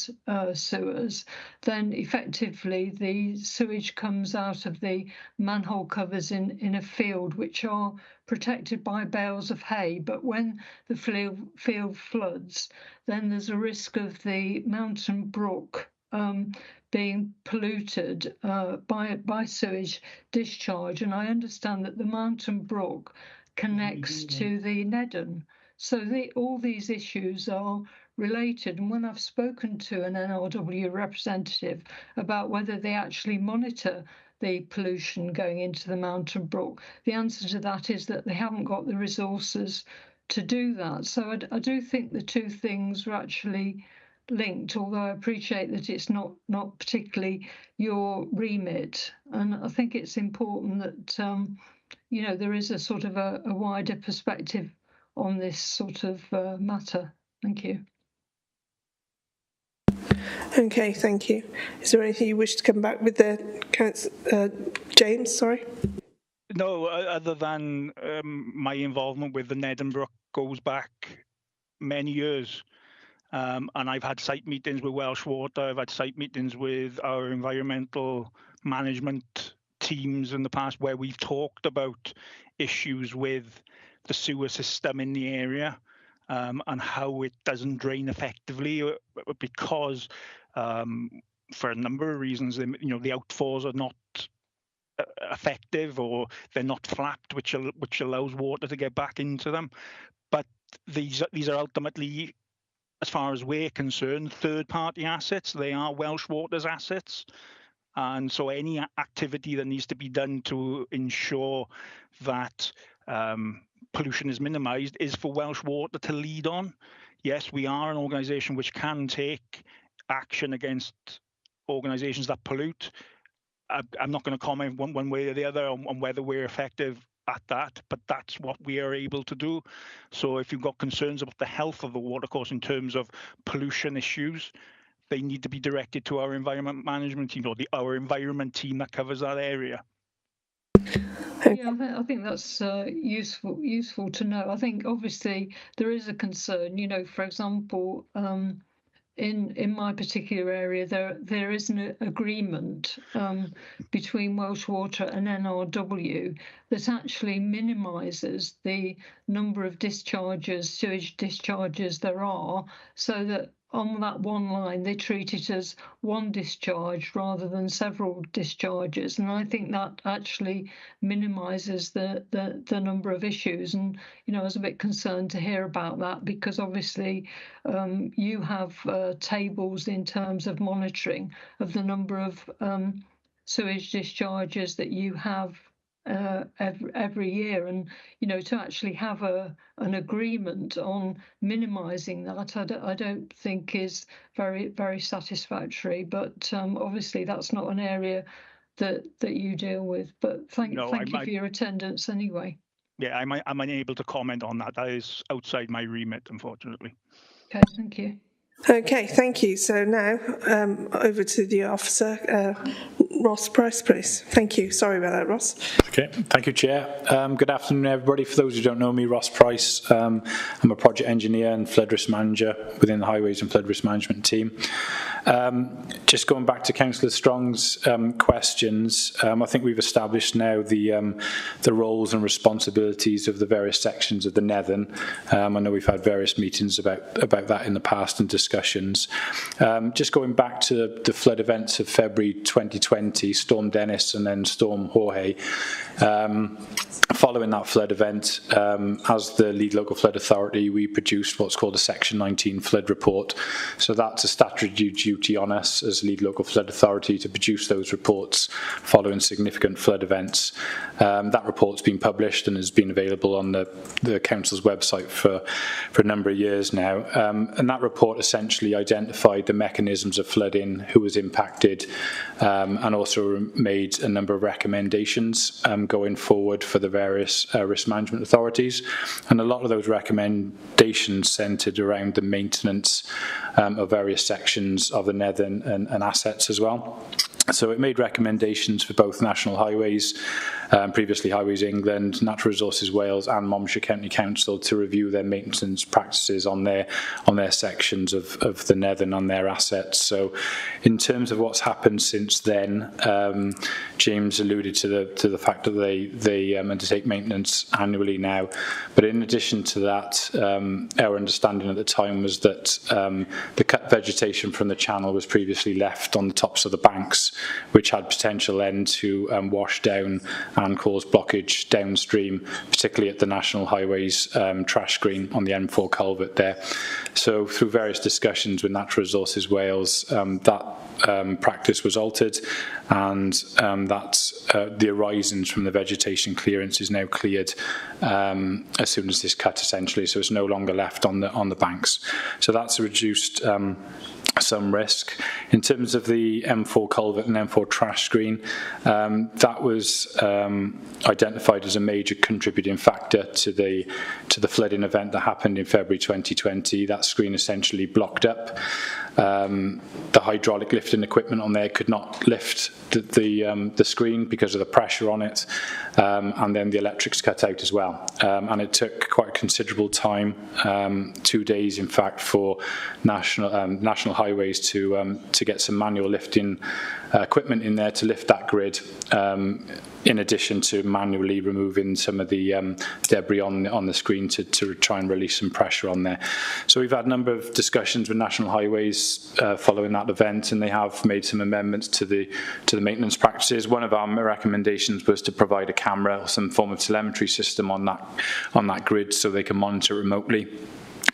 sewers, then effectively the sewage comes out of the manhole covers in a field which are protected by bales of hay. But when the field floods, then there's a risk of the mountain brook being polluted by sewage discharge. And I understand that the mountain brook connects to the Nedden. So all these issues are related. And when I've spoken to an NRW representative about whether they actually monitor the pollution going into the mountain brook, the answer to that is that they haven't got the resources to do that. So I do think the two things are actually linked, although I appreciate that it's not particularly your remit. And I think it's important that there is a sort of a wider perspective on this sort of matter. Thank you. Okay, thank you. Is there anything you wish to come back with there, James? Sorry. No, other than my involvement with the Ned and Brook goes back many years. And I've had site meetings with Welsh Water, I've had site meetings with our environmental management teams in the past where we've talked about issues with the sewer system in the area and how it doesn't drain effectively because for a number of reasons, the outfalls are not effective or they're not flapped, which allows water to get back into them. But these are ultimately, as far as we're concerned, third-party assets. They are Welsh Water's assets. And so any activity that needs to be done to ensure that pollution is minimised is for Welsh Water to lead on. Yes, we are an organisation which can take action against organisations that pollute. I'm not going to comment one way or the other on whether we're effective at that, but that's what we are able to do. So if you've got concerns about the health of the watercourse in terms of pollution issues, they need to be directed to our environment management team or our environment team that covers that area. Yeah, I think that's useful to know. I think obviously there is a concern, for example, in my particular area, there is an agreement between Welsh Water and NRW that actually minimises the number of sewage discharges there are, so that on that one line they treat it as one discharge rather than several discharges, and I think that actually minimises the number of issues. And I was a bit concerned to hear about that because obviously you have tables in terms of monitoring of the number of sewage discharges that you have every year, and to actually have an agreement on minimising that, I don't think is very, very satisfactory. But obviously that's not an area that you deal with. But thank you for your attendance anyway. Yeah, I'm unable to comment on that. That is outside my remit, unfortunately. Okay, thank you. Okay, thank you. So now over to the officer, Ross Price, please. Thank you. Sorry about that, Ross. Okay, thank you, Chair. Good afternoon, everybody. For those who don't know me, Ross Price. I'm a project engineer and flood risk manager within the Highways and Flood Risk Management team. Just going back to Councillor Strong's questions, I think we've established now the roles and responsibilities of the various sections of the Nethen. I know we've had various meetings about that in the past and discussions. Just going back to the flood events of February 2020, Storm Dennis and then Storm Jorge. Following that flood event, as the lead local flood authority, we produced what's called a Section 19 flood report. So that's a statutory duty on us as lead local flood authority to produce those reports following significant flood events. That report's been published and has been available on the council's website for a number of years now. And that report essentially identified the mechanisms of flooding, who was impacted, and also made a number of recommendations going forward for the various risk management authorities. And a lot of those recommendations centred around the maintenance of various sections of the Nethen and assets as well. So it made recommendations for both National Highways, previously Highways England, Natural Resources Wales and Monmouthshire County Council to review their maintenance practices on their sections of the Nethen on their assets. So in terms of what's happened since then, James alluded to the fact that they undertake maintenance annually now. But in addition to that, our understanding at the time was that the cut vegetation from the channel was previously left on the tops of the banks, which had potential then to wash down and cause blockage downstream, particularly at the National Highways trash screen on the M4 culvert there. So through various discussions with Natural Resources Wales, that practice was altered, and the horizons from the vegetation clearance is now cleared as soon as this cut, essentially, so it's no longer left on the banks. So that's a reduced some risk. In terms of the M4 culvert and M4 trash screen, that was identified as a major contributing factor to the flooding event that happened in February 2020. That screen essentially blocked up. The hydraulic lifting equipment on there could not lift the screen because of the pressure on it, and then the electrics cut out as well. And it took quite a considerable time, 2 days in fact, for National Highways to get some manual lifting equipment in there to lift that grid, in addition to manually removing some of the debris on the screen to try and release some pressure on there. So we've had a number of discussions with National Highways following that event, and they have made some amendments to the maintenance practices. One of our recommendations was to provide a camera or some form of telemetry system on that grid so they can monitor remotely.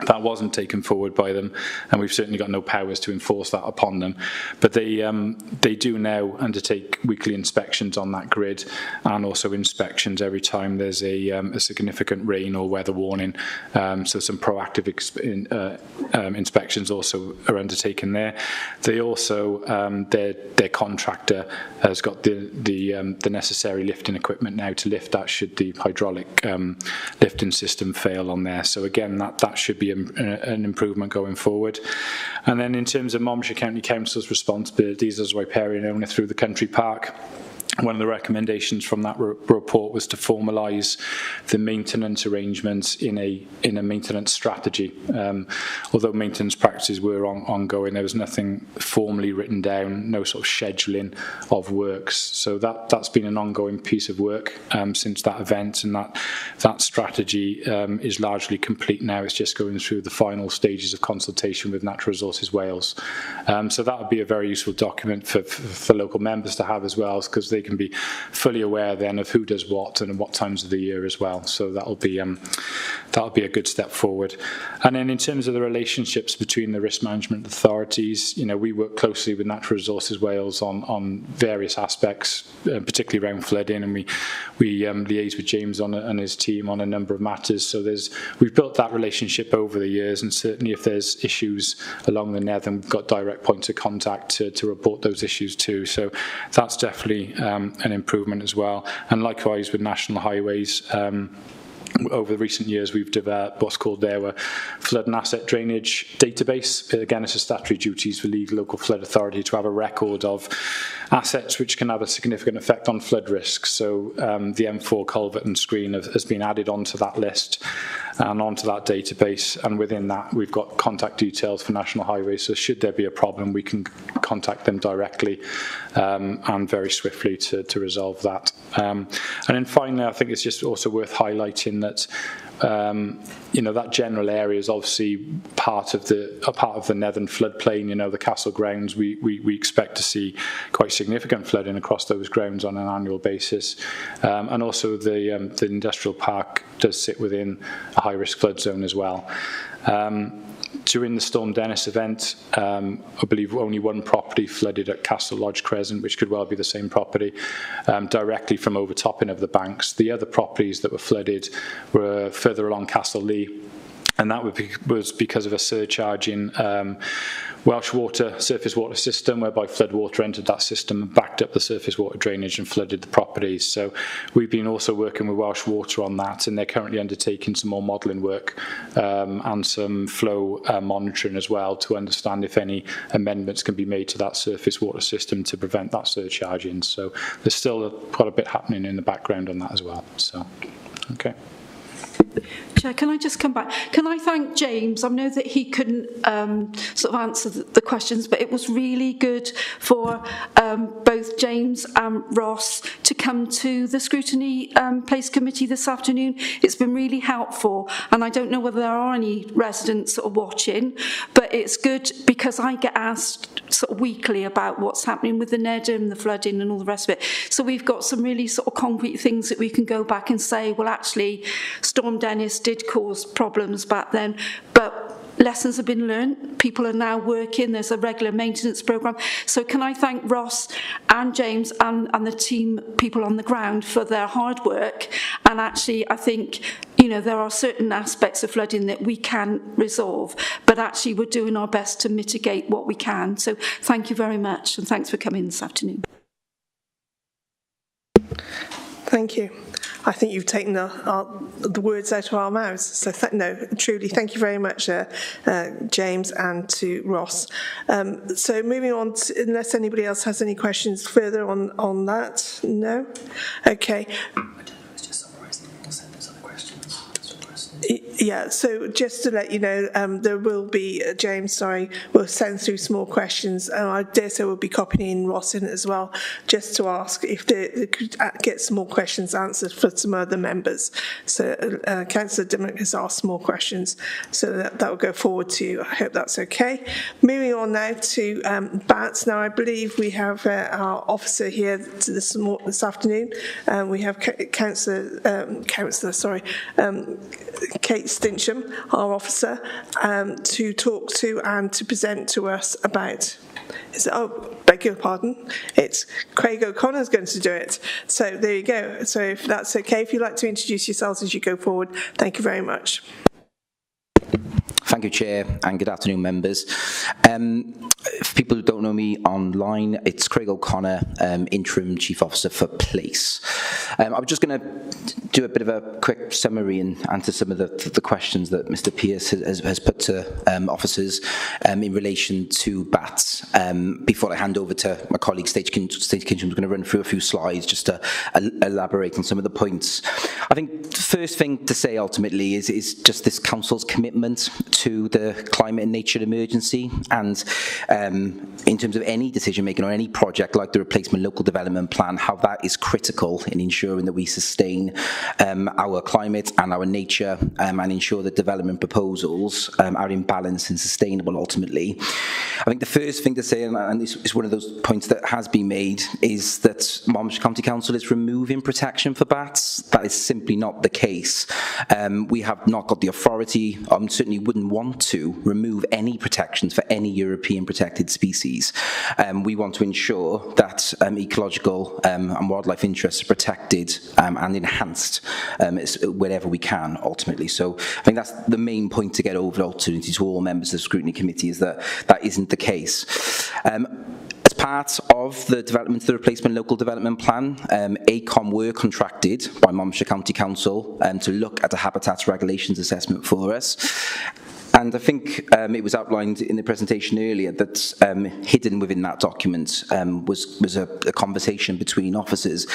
That wasn't taken forward by them, and we've certainly got no powers to enforce that upon them. But they do now undertake weekly inspections on that grid, and also inspections every time there's a significant rain or weather warning. So some proactive inspections also are undertaken there. They also their contractor has got the necessary lifting equipment now to lift that should the hydraulic lifting system fail on there. So again, that should be an improvement going forward. And then in terms of Monmouthshire County Council's responsibilities as riparian owner through the country park, one of the recommendations from that report was to formalise the maintenance arrangements in a maintenance strategy. Although maintenance practices were ongoing, there was nothing formally written down, no sort of scheduling of works. So that's been an ongoing piece of work since that event, and that strategy is largely complete now. It's just going through the final stages of consultation with Natural Resources Wales. So that would be a very useful document for local members to have as well, because they can be fully aware then of who does what and what times of the year as well. So that'll be a good step forward. And then in terms of the relationships between the risk management authorities, we work closely with Natural Resources Wales on various aspects, particularly around flooding, and we liaise with James and his team on a number of matters. So we've built that relationship over the years, and certainly if there's issues along the Nether, we've got direct points of contact to report those issues too. So that's definitely an improvement as well. And likewise with National Highways, over recent years we've developed what's called their flood and asset drainage database. Again, it's a statutory duty for the local flood authority to have a record of assets which can have a significant effect on flood risk. So the M4 culvert and screen has been added onto that list and onto that database, and within that we've got contact details for National Highways, so should there be a problem we can contact them directly and very swiftly to resolve that. And then finally, I think it's just also worth highlighting that that general area is obviously part of the Nether floodplain. The castle grounds, we expect to see quite significant flooding across those grounds on an annual basis, and also the industrial park does sit within a high-risk flood zone as well. During the Storm Dennis event, I believe only one property flooded at Castle Lodge Crescent, which could well be the same property, directly from overtopping of the banks. The other properties that were flooded were further along Castle Lee, and that was because of a surcharge in Welsh Water surface water system, whereby flood water entered that system and backed up the surface water drainage and flooded the properties. So we've been also working with Welsh Water on that, and they're currently undertaking some more modelling work and some flow monitoring as well to understand if any amendments can be made to that surface water system to prevent that surcharging. So there's still quite a bit happening in the background on that as well. So, okay. Chair, can I just come back? Can I thank James? I know that he couldn't sort of answer the questions, but it was really good for both James and Ross to come to the Scrutiny Place Committee this afternoon. It's been really helpful, and I don't know whether there are any residents sort of watching, but it's good because I get asked sort of weekly about what's happening with the Nedham and the flooding and all the rest of it. So we've got some really sort of concrete things that we can go back and say, well, actually, Storm Dennis did cause problems back then, but lessons have been learned. People are now working. There's a regular maintenance programme. So can I thank Ross and James and the team, people on the ground, for their hard work. And actually, I think, you know, there are certain aspects of flooding that we can resolve, but actually we're doing our best to mitigate what we can. So thank you very much, and thanks for coming this afternoon. Thank you. I think you've taken the words out of our mouths. So truly, thank you very much, James, and to Ross. So moving on, unless anybody else has any questions further on that, no? Okay. Yeah, so just to let you know, there will be, James, we'll send through some more questions, and I dare say we'll be copying Ross in as well, just to ask if they could get some more questions answered for some other members. So Councillor Dimmock has asked more questions, so that will go forward to you. I hope that's okay. Moving on now to bats. Now, I believe we have our officer here this afternoon. We have Kate Stincham, our officer, to talk to and to present to us about. Beg your pardon. It's Craig O'Connor's going to do it. So there you go. So if that's okay, if you'd like to introduce yourselves as you go forward, thank you very much. Thank you, Chair, and good afternoon, members. For people who don't know me online, it's Craig O'Connor, Interim Chief Officer for Police. I'm just going to do a bit of a quick summary and answer some of the questions that Mr. Pearce has put to officers in relation to bats. Before I hand over to my colleague, Stage Kincham, who's going to run through a few slides just to elaborate on some of the points. I think the first thing to say ultimately is just this Council's commitment to the climate and nature emergency, and in terms of any decision making on any project like the replacement local development plan, how that is critical in ensuring that we sustain our climate and our nature, and ensure that development proposals are in balance and sustainable ultimately. I think the first thing to say, and this is one of those points that has been made, is that Monmouthshire County Council is removing protection for bats. That is simply not the case. We have not got the authority, certainly wouldn't want to remove any protections for any European protected species. We want to ensure that ecological and wildlife interests are protected and enhanced wherever we can, ultimately. So I think that's the main point to get over, ultimately, to all members of the Scrutiny Committee, is that that isn't the case. As part of the development of the replacement local development plan, ACOM were contracted by Monmouthshire County Council to look at a habitats regulations assessment for us. And I think it was outlined in the presentation earlier that hidden within that document was a conversation between officers.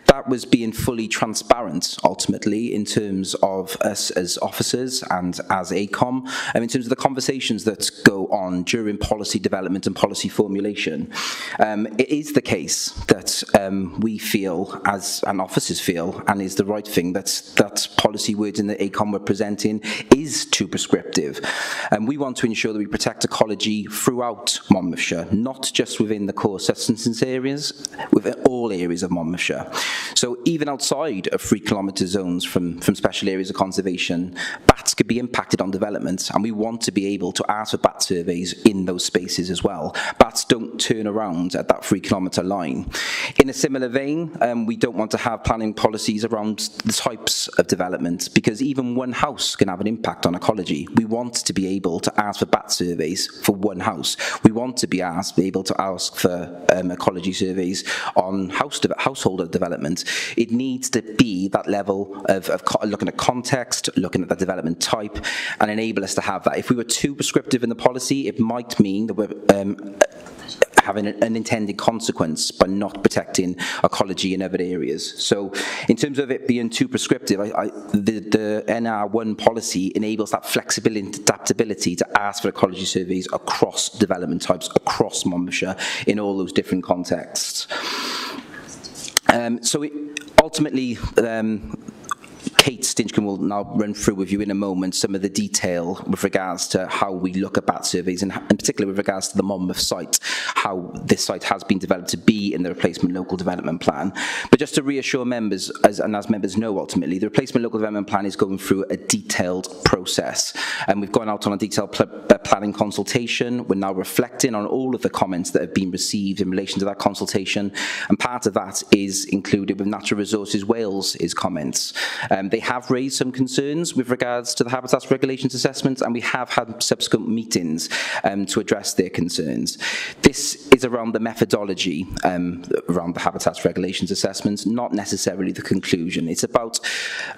That was being fully transparent, ultimately, in terms of us as officers and as ACOM, in terms of the conversations that go on during policy development and policy formulation. It is the case that we feel, and officers feel, and is the right thing, that policy wording that ACOM were presenting is too prescriptive. And we want to ensure that we protect ecology throughout Monmouthshire, not just within the core subsistence areas, within all areas of Monmouthshire. So even outside of 3 kilometre zones from special areas of conservation, bats could be impacted on development, and we want to be able to ask for bat surveys in those spaces as well. Bats don't turn around at that 3 kilometre line. In a similar vein, we don't want to have planning policies around the types of development, because even one house can have an impact on ecology. We want to be able to ask for bat surveys for one house. We want to be able to ask for ecology surveys on household development. It needs to be that level of looking at context, looking at the development type, and enable us to have that. If we were too prescriptive in the policy, it might mean that we're having an unintended consequence by not protecting ecology in other areas. So in terms of it being too prescriptive, the NR1 policy enables that flexibility and adaptability to ask for ecology surveys across development types, across Monmouthshire, in all those different contexts. Ultimately, Kate Stinchcombe will now run through with you in a moment some of the detail with regards to how we look at bat surveys, and in particular with regards to the Monmouth site, how this site has been developed to be in the replacement local development plan. But just to reassure members, as members know, ultimately, the replacement local development plan is going through a detailed process, and we've gone out on a detailed planning consultation. We're now reflecting on all of the comments that have been received in relation to that consultation, and part of that is included with Natural Resources Wales' comments. They They have raised some concerns with regards to the habitats regulations assessments, and we have had subsequent meetings to address their concerns. This is around the methodology around the habitats regulations assessments, not necessarily the conclusion. It's about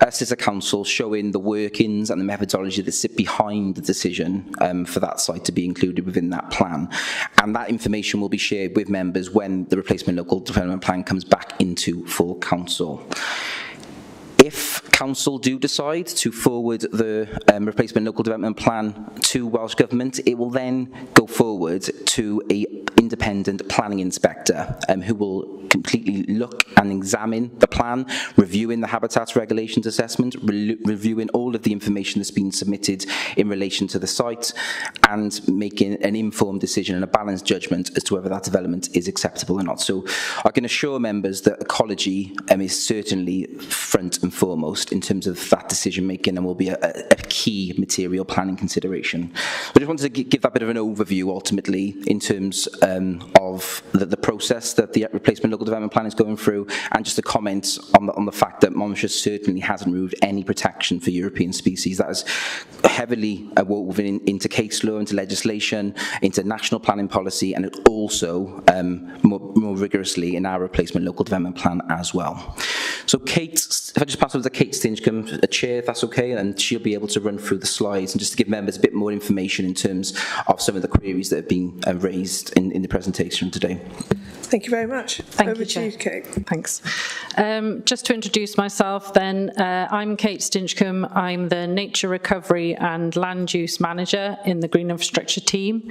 us as a council showing the workings and the methodology that sit behind the decision for that site to be included within that plan. And that information will be shared with members when the replacement local development plan comes back into full council. If council do decide to forward the replacement local development plan to Welsh Government, it will then go forward to an independent planning inspector who will completely look and examine the plan, reviewing the habitats regulations assessment, reviewing all of the information that's been submitted in relation to the site, and making an informed decision and a balanced judgment as to whether that development is acceptable or not. So I can assure members that ecology is certainly front and foremost in terms of that decision making, and will be a key material planning consideration. I just wanted to give that bit of an overview ultimately in terms of the process that the replacement local development plan is going through, and just a comment on the fact that Monmouthshire certainly hasn't removed any protection for European species. That is heavily woven into case law, into legislation, into national planning policy, and it also more rigorously in our replacement local development plan as well. So Kate, if I just pass over to Kate Stinchcombe, a chair, if that's okay, and she'll be able to run through the slides and just to give members a bit more information in terms of some of the queries that have been raised in the presentation today. Thank you very much. Thank Over you, to you, Chair. Kate. Thanks. Just to introduce myself then, I'm Kate Stinchcombe. I'm the Nature Recovery and Land Use Manager in the Green Infrastructure team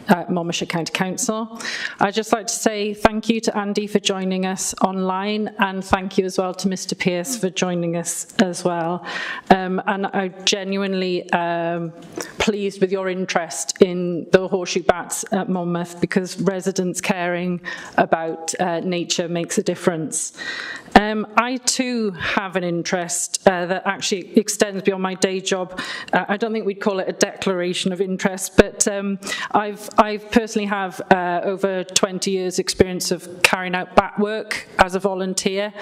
at Monmouthshire County Council. I'd just like to say thank you to Andy for joining us online, and thank you as well to Mr. Pearce for joining us as well. And I'm genuinely pleased with your interest in the horseshoe bats at Monmouth, because residents caring about nature makes a difference. I too have an interest that actually extends beyond my day job. I don't think we'd call it a declaration of interest, but I personally have over 20 years experience of carrying out bat work as a volunteer,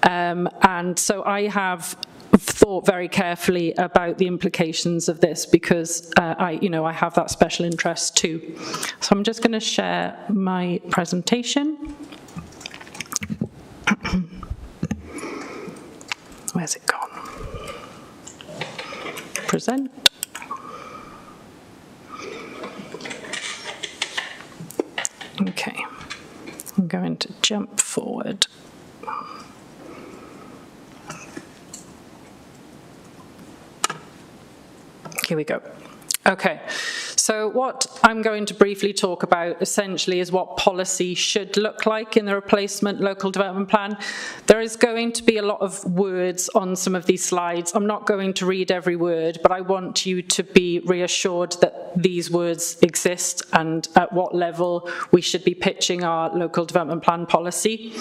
and so I have thought very carefully about the implications of this, because I have that special interest too. So I'm just going to share my presentation. Where's it gone? Present. Okay, I'm going to jump forward. Here we go. Okay, so what I'm going to briefly talk about essentially is what policy should look like in the replacement local development plan. There is going to be a lot of words on some of these slides. I'm not going to read every word, but I want you to be reassured that these words exist and at what level we should be pitching our local development plan policy.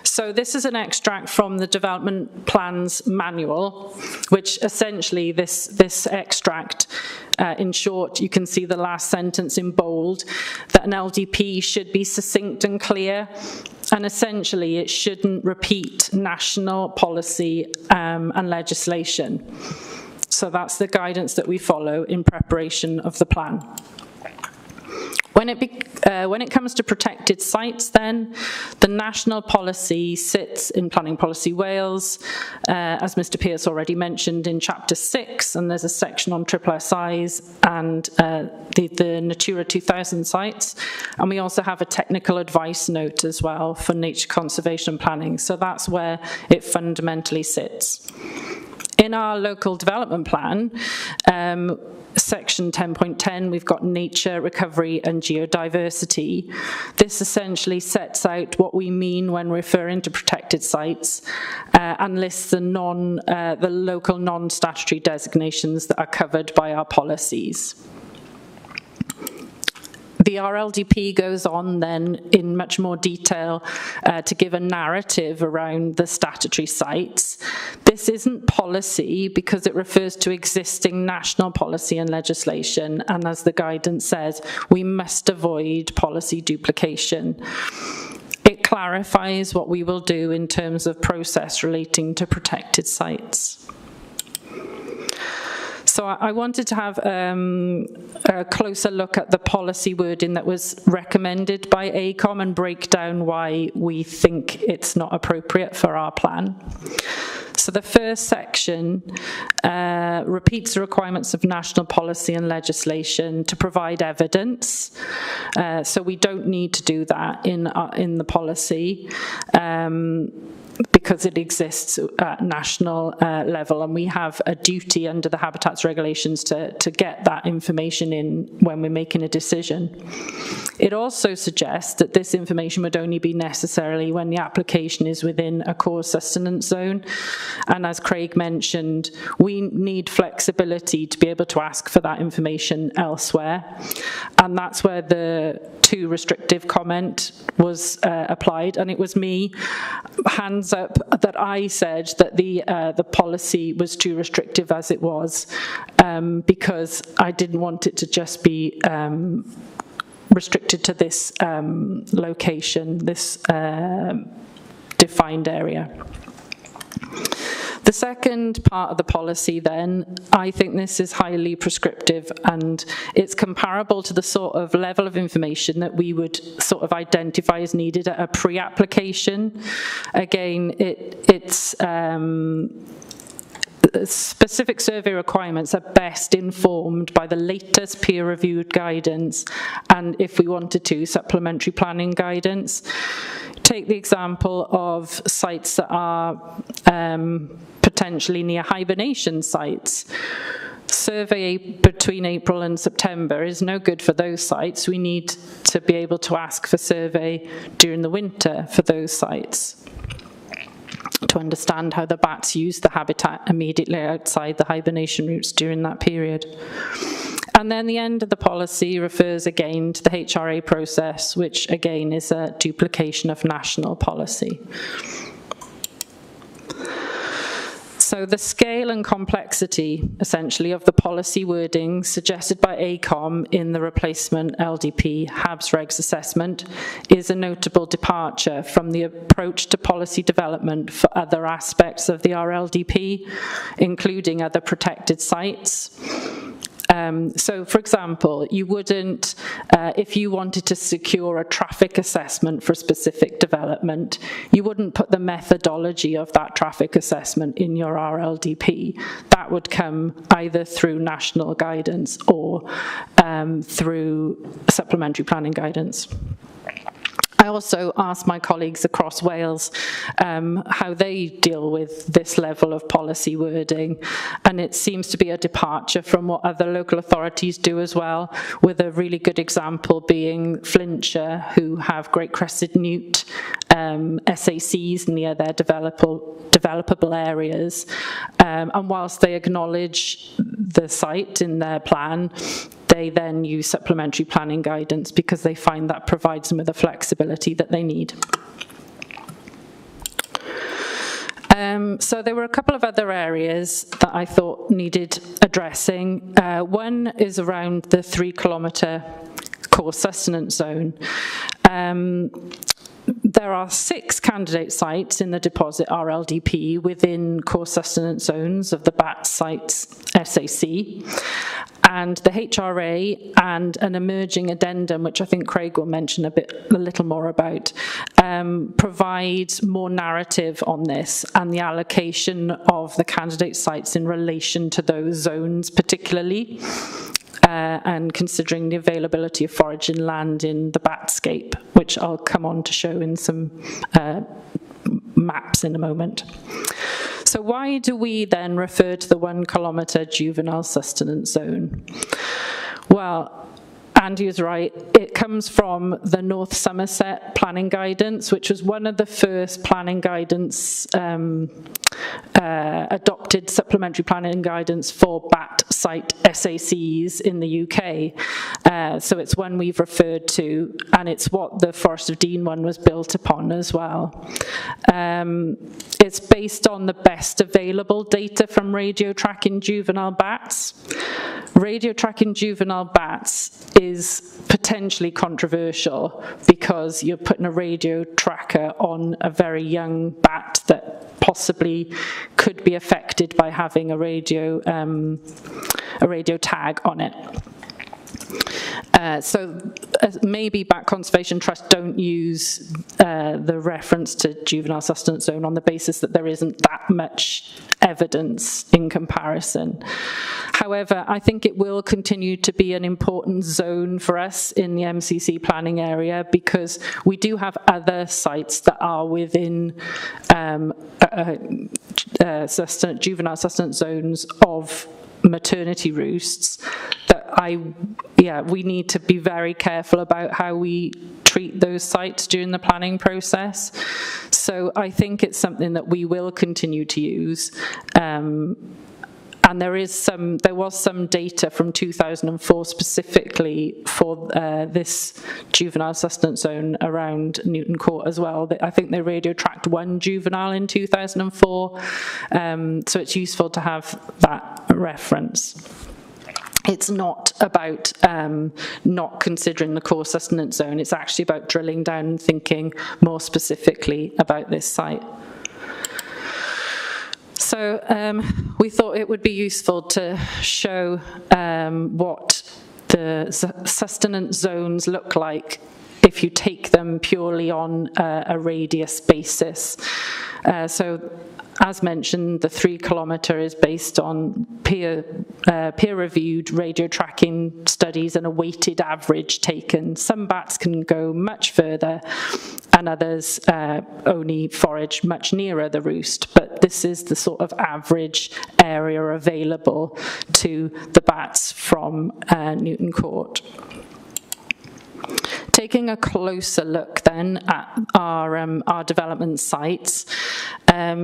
So this is an extract from the development plans manual, which essentially this extract, in short, you can see the last sentence in bold, that an LDP should be succinct and clear, and essentially it shouldn't repeat national policy and legislation. So that's the guidance that we follow in preparation of the plan. When it comes to protected sites then, the national policy sits in Planning Policy Wales, as Mr Pearce already mentioned in Chapter 6, and there's a section on SSSIs and the Natura 2000 sites, and we also have a technical advice note as well for nature conservation and planning, so that's where it fundamentally sits. In our local development plan, section 10.10, we've got nature, recovery and geodiversity. This essentially sets out what we mean when referring to protected sites and lists the local non-statutory designations that are covered by our policies. The RLDP goes on then in much more detail to give a narrative around the statutory sites. This isn't policy because it refers to existing national policy and legislation, and as the guidance says, we must avoid policy duplication. It clarifies what we will do in terms of process relating to protected sites. So I wanted to have a closer look at the policy wording that was recommended by ACOM and break down why we think it's not appropriate for our plan. So the first section repeats the requirements of national policy and legislation to provide evidence. So we don't need to do that in the policy. Because it exists at national level, and we have a duty under the habitats regulations to get that information in when we're making a decision. It also suggests that this information would only be necessary when the application is within a core sustenance zone, and as Craig mentioned, we need flexibility to be able to ask for that information elsewhere, and that's where the too restrictive comment was applied, and it was me, hands up, that I said that the policy was too restrictive as it was, because I didn't want it to just be restricted to this location, this defined area. The second part of the policy then, I think this is highly prescriptive, and it's comparable to the sort of level of information that we would sort of identify as needed at a pre-application. Again, it's specific survey requirements are best informed by the latest peer-reviewed guidance, and if we wanted to, supplementary planning guidance. Take the example of sites that are potentially near hibernation sites. Survey between April and September is no good for those sites. We need to be able to ask for survey during the winter for those sites to understand how the bats use the habitat immediately outside the hibernation routes during that period. And then the end of the policy refers again to the HRA process, which again is a duplication of national policy. So the scale and complexity, essentially, of the policy wording suggested by ACOM in the replacement LDP HABS regs assessment is a notable departure from the approach to policy development for other aspects of the RLDP, including other protected sites. So, for example, you wouldn't, if you wanted to secure a traffic assessment for a specific development, you wouldn't put the methodology of that traffic assessment in your RLDP. That would come either through national guidance or through supplementary planning guidance. I also asked my colleagues across Wales how they deal with this level of policy wording, and it seems to be a departure from what other local authorities do as well, with a really good example being Flintshire, who have Great Crested Newt SACs near their developable areas, and whilst they acknowledge the site in their plan, they then use supplementary planning guidance because they find that provides them with the flexibility that they need. So there were a couple of other areas that I thought needed addressing. One is around the 3-kilometre core sustenance zone. There are 6 candidate sites in the deposit RLDP within core sustenance zones of the BAT sites SAC, and the HRA and an emerging addendum, which I think Craig will mention a little more about, provide more narrative on this and the allocation of the candidate sites in relation to those zones particularly. And considering the availability of foraging land in the batscape, which I'll come on to show in some maps in a moment. So why do we then refer to the 1-kilometre juvenile sustenance zone? Well, Andy is right, it comes from the North Somerset planning guidance, which was one of the first planning guidance, adopted supplementary planning guidance for BAT site SACs in the UK. So it's one we've referred to, and it's what the Forest of Dean one was built upon as well. It's based on the best available data from radio tracking juvenile bats. Radio tracking juvenile bats is potentially controversial because you're putting a radio tracker on a very young bat that possibly could be affected by having a radio a radio tag on it. So maybe Bat Conservation Trust don't use the reference to juvenile sustenance zone on the basis that there isn't that much evidence in comparison. However, I think it will continue to be an important zone for us in the MCC planning area, because we do have other sites that are within juvenile sustenance zones of maternity roosts that we need to be very careful about how we treat those sites during the planning process. So I think it's something that we will continue to use. And there was some data from 2004 specifically for this juvenile sustenance zone around Newton Court as well. I think they radio tracked one juvenile in 2004, so it's useful to have that reference. It's not about not considering the core sustenance zone, it's actually about drilling down and thinking more specifically about this site. So we thought it would be useful to show what the sustenance zones look like if you take them purely on a radius basis. So as mentioned, the 3 kilometre is based on peer-reviewed radio tracking studies and a weighted average taken. Some bats can go much further and others only forage much nearer the roost, but this is the sort of average area available to the bats from Newton Court. Taking a closer look then at our development sites,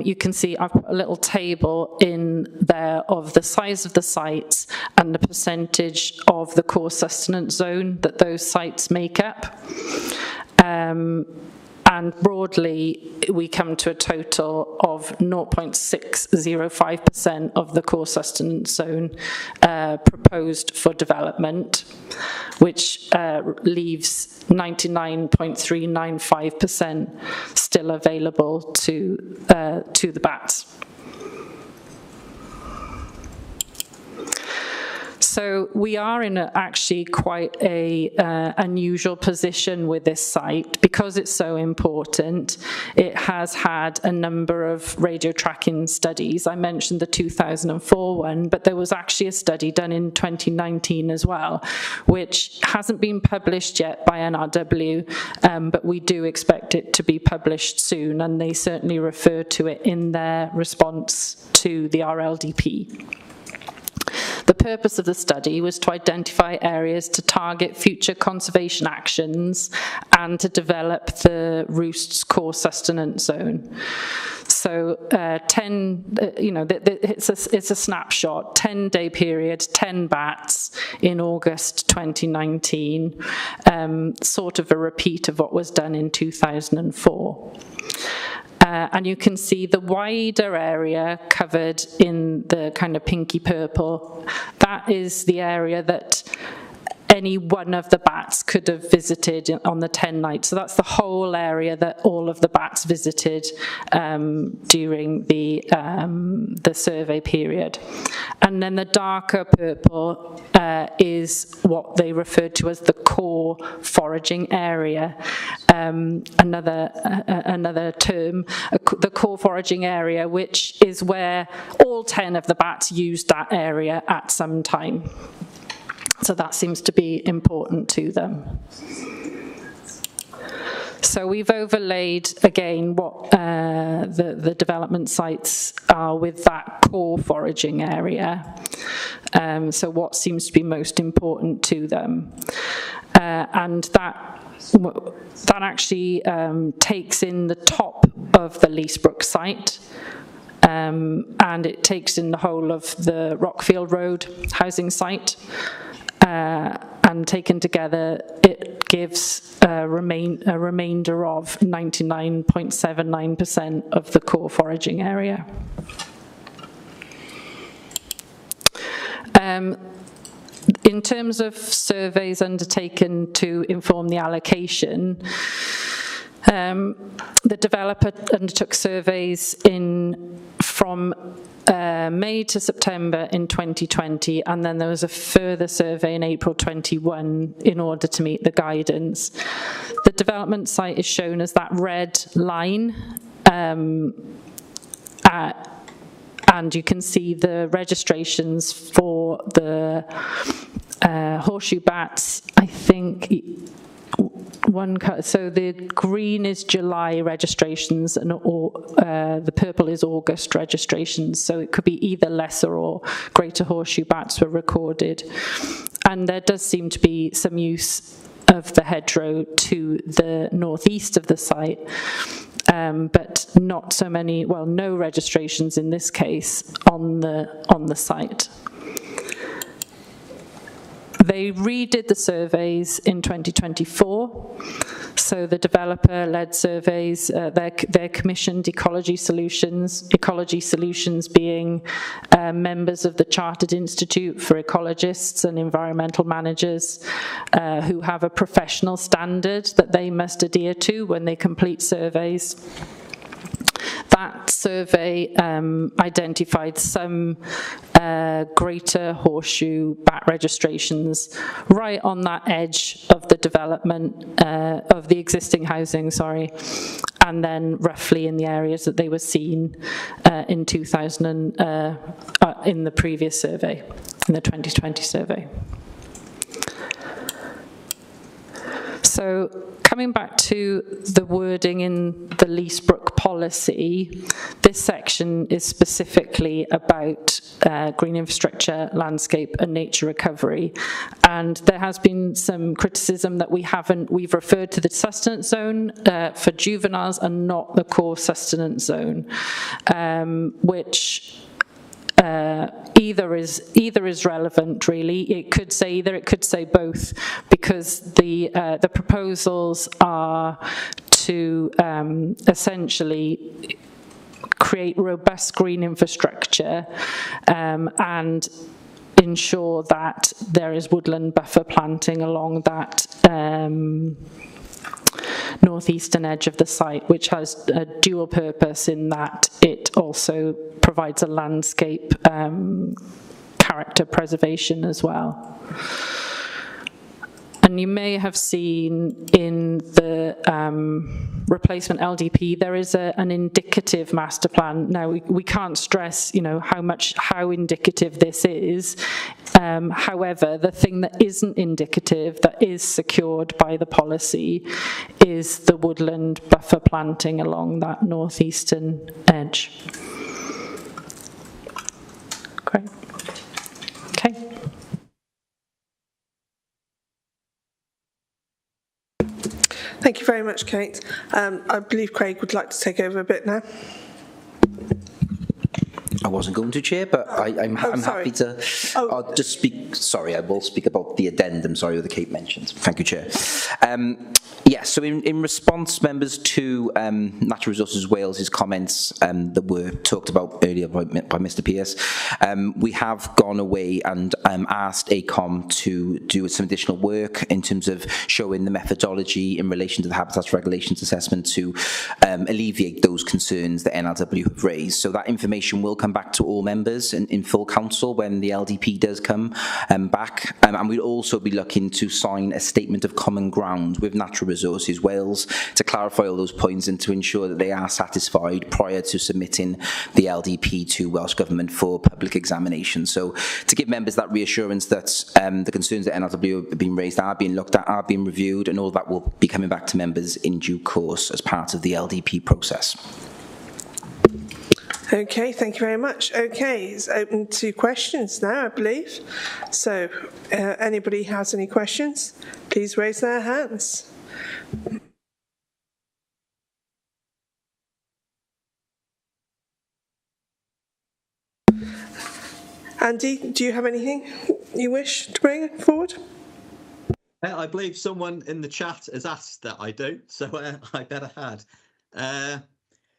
you can see I've put a little table in there of the size of the sites and the percentage of the core sustenance zone that those sites make up. And broadly, we come to a total of 0.605% of the core sustenance zone proposed for development, which leaves 99.395% still available to the bats. So we are in actually quite a unusual position with this site because it's so important. It has had a number of radio tracking studies. I mentioned the 2004 one, but there was actually a study done in 2019 as well, which hasn't been published yet by NRW, but we do expect it to be published soon, and they certainly refer to it in their response to the RLDP. The purpose of the study was to identify areas to target future conservation actions and to develop the roost's core sustenance zone. So it's a snapshot, 10-day period, 10 bats in August 2019, sort of a repeat of what was done in 2004. And you can see the wider area covered in the kind of pinky purple. That is the area that any one of the bats could have visited on the 10 nights. So that's the whole area that all of the bats visited during the survey period. And then the darker purple is what they referred to as the core foraging area. Another term, the core foraging area, which is where all 10 of the bats used that area at some time. So that seems to be important to them. So we've overlaid, again, what the development sites are with that core foraging area. So what seems to be most important to them. And that actually takes in the top of the Leesbrook site, and it takes in the whole of the Rockfield Road housing site. And taken together, it gives a remainder of 99.79% of the core foraging area. In terms of surveys undertaken to inform the allocation, the developer undertook surveys in from May to September in 2020, and then there was a further survey in April 21 in order to meet the guidance. The development site is shown as that red line, and you can see the registrations for the horseshoe bats. I think so the green is July registrations, and the purple is August registrations, so it could be either lesser or greater horseshoe bats were recorded. And there does seem to be some use of the hedgerow to the northeast of the site, but not so many, well, no registrations in this case on the site. They redid the surveys in 2024. So the developer-led surveys, they're commissioned Ecology Solutions being members of the Chartered Institute for Ecologists and Environmental Managers, who have a professional standard that they must adhere to when they complete surveys. That survey identified some greater horseshoe bat registrations right on that edge of the development of the existing housing, and then roughly in the areas that they were seen in 2000 in the previous survey, in the 2020 survey. So coming back to the wording in the Leesbrook policy, this section is specifically about green infrastructure, landscape and nature recovery. And there has been some criticism that we've referred to the sustenance zone for juveniles and not the core sustenance zone, which either is relevant, really. It could say either, it could say both, because the proposals are to essentially create robust green infrastructure and ensure that there is woodland buffer planting along that northeastern edge of the site, which has a dual purpose in that it also provides a landscape character preservation as well. And you may have seen in the replacement LDP, there is an indicative master plan. Now, we can't stress, how indicative this is. However, the thing that isn't indicative, that is secured by the policy, is the woodland buffer planting along that northeastern edge. Great. Okay. Thank you very much, Kate. I believe Craig would like to take over a bit now. I wasn't going to, Chair, but I'm happy to. I'll just speak. Sorry, I will speak about the addendum. Sorry, that Kate mentioned. Thank you, Chair. Yes, so in response, members, to Natural Resources Wales's comments that were talked about earlier by Mr. Pearce, we have gone away and asked ACOM to do some additional work in terms of showing the methodology in relation to the Habitats Regulations Assessment to alleviate those concerns that NRW have raised. So that information will come back to all members in full council when the LDP does come back. And we'll also be looking to sign a statement of common ground with Natural Resources Wales to clarify all those points and to ensure that they are satisfied prior to submitting the LDP to Welsh Government for public examination. So to give members that reassurance that the concerns that NRW have been raised are being looked at, are being reviewed, and all that will be coming back to members in due course as part of the LDP process. Okay, thank you very much. Okay, it's open to questions now, I believe. So, anybody has any questions, please raise their hands. Andy, do you have anything you wish to bring forward? I believe someone in the chat has asked that I do, so I better had.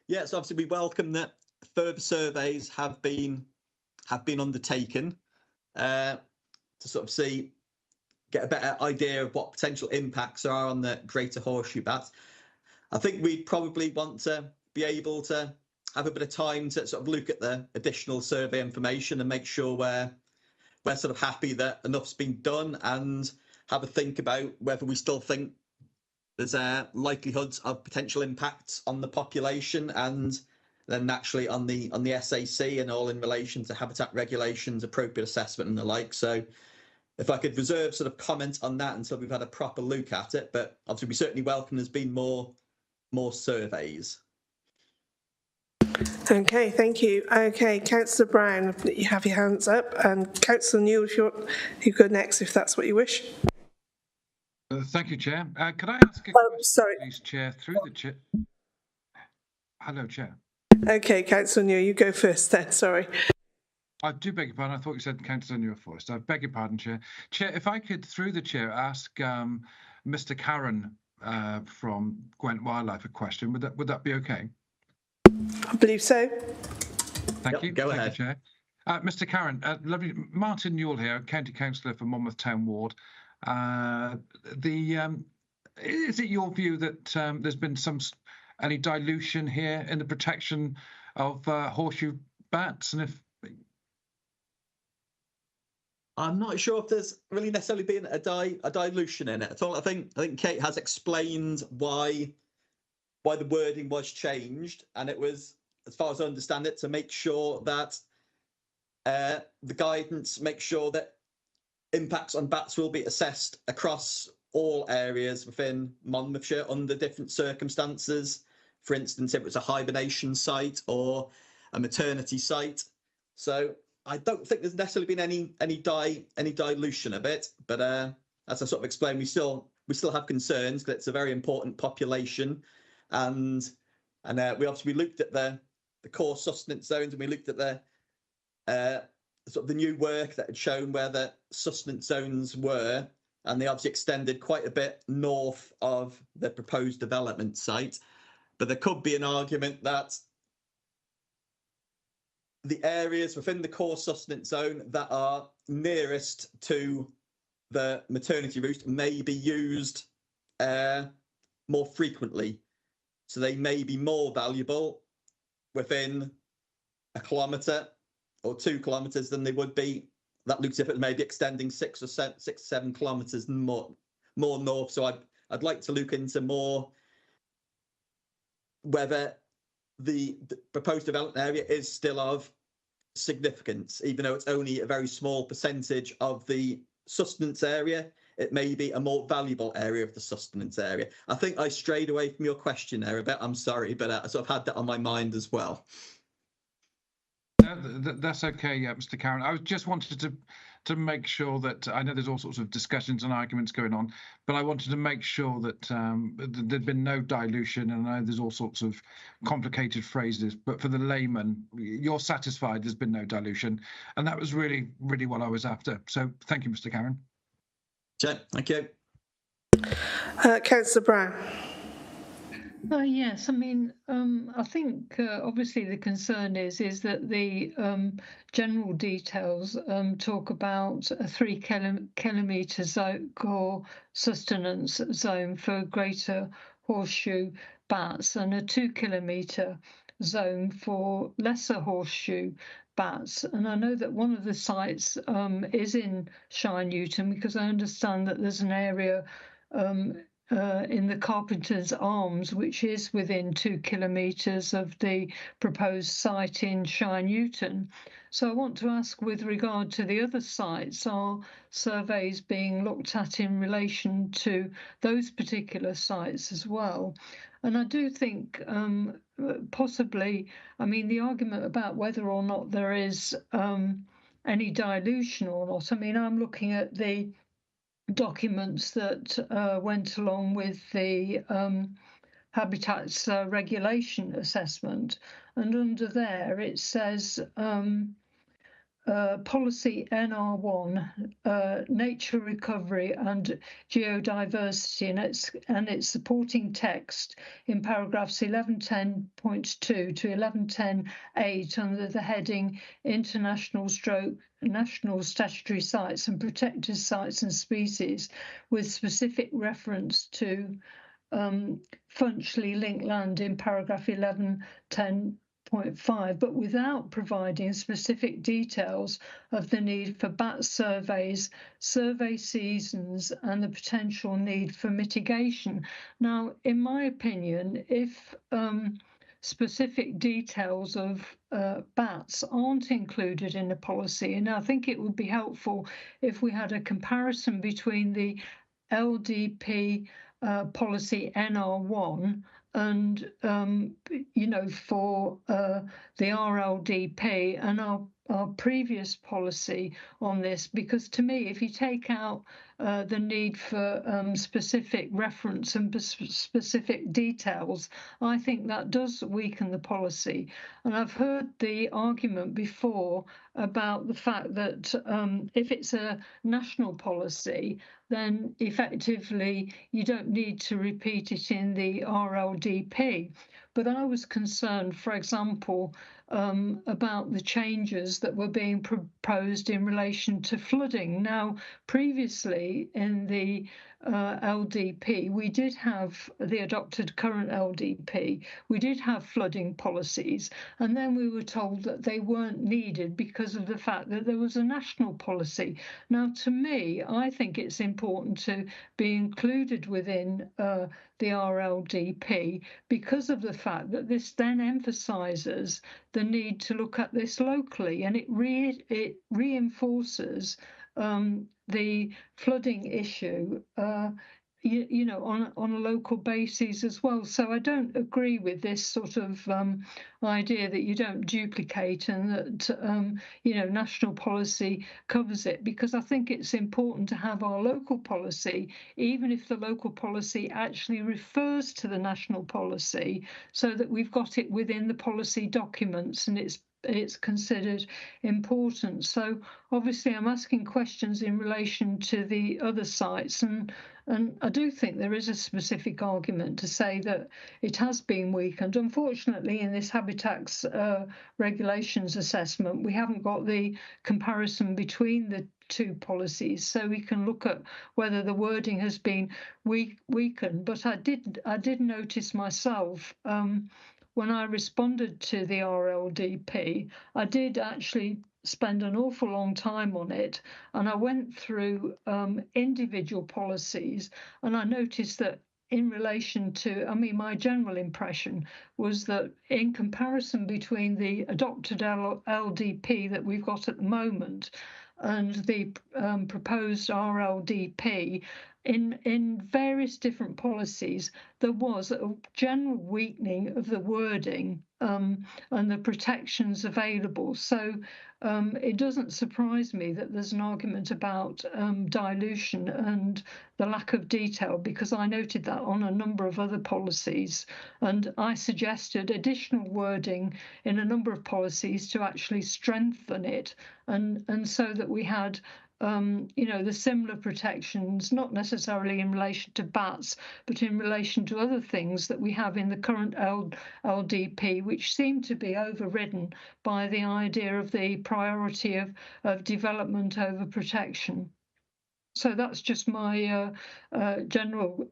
Yes, obviously we welcome that further surveys have been undertaken to sort of get a better idea of what potential impacts there are on the greater horseshoe bat. I think we'd probably want to be able to have a bit of time to sort of look at the additional survey information and make sure we're sort of happy that enough's been done, and have a think about whether we still think there's likelihoods of potential impacts on the population, and then naturally on the SAC, and all in relation to habitat regulations, appropriate assessment and the like. So if I could reserve sort of comment on that until we've had a proper look at it, but obviously we certainly welcome there's been more surveys. Okay, thank you. Okay, Councillor Brown, you have your hands up, and Councillor Newell, if you go next, if that's what you wish. Thank you, Chair. Could I ask a question, please, Chair, through the chair? Hello, Chair. Okay, Councillor Newell, you go first then, sorry. I do beg your pardon. I thought you said Councillor Newell first. I beg your pardon, Chair. Chair, if I could, through the Chair, ask Mr. Karen from Gwent Wildlife a question, would that be okay? I believe so. Thank you. Go ahead. You, Chair. Mr. Karen, lovely. Martin Newell here, County Councillor for Monmouth Town Ward. Is it your view that there's been any dilution here in the protection of horseshoe bats? And if I'm not sure if there's really necessarily been a dilution in it at all. I think Kate has explained why the wording was changed, and it was, as far as I understand it, to make sure that the guidance makes sure that impacts on bats will be assessed across all areas within Monmouthshire under different circumstances. For instance, if it's a hibernation site or a maternity site. So I don't think there's necessarily been any dilution of it. But as I sort of explained, we still have concerns that it's a very important population, and we looked at the core sustenance zones, and we looked at the sort of the new work that had shown where the sustenance zones were, and they obviously extended quite a bit north of the proposed development site. But there could be an argument that the areas within the core sustenance zone that are nearest to the maternity roost may be used more frequently. So they may be more valuable within a kilometre or 2 kilometres than they would be. That looks if it may be extending 6 or 7 kilometres more north. So I'd like to look into more whether the proposed development area is still of significance, even though it's only a very small percentage of the sustenance area. It may be a more valuable area of the sustenance area. I think I strayed away from your question there a bit. I'm sorry, but I sort of had that on my mind as well. That's okay, Mr. Karen. I just wanted to make sure that, I know there's all sorts of discussions and arguments going on, but I wanted to make sure that there'd been no dilution, and I know there's all sorts of complicated phrases, but for the layman, you're satisfied there's been no dilution, and that was really, really what I was after. So thank you, Mr. Karen. Okay, thank you. Councillor Brown. Yes, I mean, I think obviously the concern is that the general details talk about a 3 kilometre core sustenance zone for greater horseshoe bats and a 2 kilometre zone for lesser horseshoe bats. And I know that one of the sites is in Shire Newton, because I understand that there's an area in the Carpenter's Arms, which is within 2 kilometres of the proposed site in Shire Newton. So I want to ask, with regard to the other sites, are surveys being looked at in relation to those particular sites as well? And I do think possibly, I mean, the argument about whether or not there is any dilution or not, I mean, I'm looking at the documents that went along with the habitats regulation assessment, and under there it says policy NR1, nature recovery and geodiversity, and its supporting text in paragraphs 1110.2 to 1110.8 under the heading International National Statutory Sites and Protected Sites and Species, with specific reference to functionally linked land in paragraph 1110.3 6.5, but without providing specific details of the need for bat surveys, survey seasons, and the potential need for mitigation. Now, in my opinion, if specific details of bats aren't included in the policy, and I think it would be helpful if we had a comparison between the LDP policy NR1 and for the RLDP and our previous policy on this, because to me, if you take out the need for specific reference and specific details, I think that does weaken the policy. And I've heard the argument before about the fact that if it's a national policy, then effectively you don't need to repeat it in the RLDP. But I was concerned, for example, about the changes that were being proposed in relation to flooding. Now, previously in the LDP, we did have the adopted current LDP. We did have flooding policies, and then we were told that they weren't needed because of the fact that there was a national policy. Now, to me, I think it's important to be included within the RLDP because of the fact that this then emphasises the need to look at this locally, and it reinforces the flooding issue, on a local basis as well. So I don't agree with this sort of idea that you don't duplicate and that national policy covers it, because I think it's important to have our local policy, even if the local policy actually refers to the national policy, so that we've got it within the policy documents and it's considered important. So obviously I'm asking questions in relation to the other sites, and I do think there is a specific argument to say that it has been weakened. Unfortunately, in this habitats regulations assessment, we haven't got the comparison between the two policies, so we can look at whether the wording has been weakened. But I did notice myself, when I responded to the RLDP, I did actually spend an awful long time on it, and I went through individual policies, and I noticed that in relation to, my general impression was that in comparison between the adopted LDP that we've got at the moment and the proposed RLDP, in various different policies, there was a general weakening of the wording and the protections available. So it doesn't surprise me that there's an argument about dilution and the lack of detail, because I noted that on a number of other policies, and I suggested additional wording in a number of policies to actually strengthen it, and so that we had the similar protections, not necessarily in relation to bats, but in relation to other things that we have in the current LDP, which seem to be overridden by the idea of the priority of development over protection. So that's just my general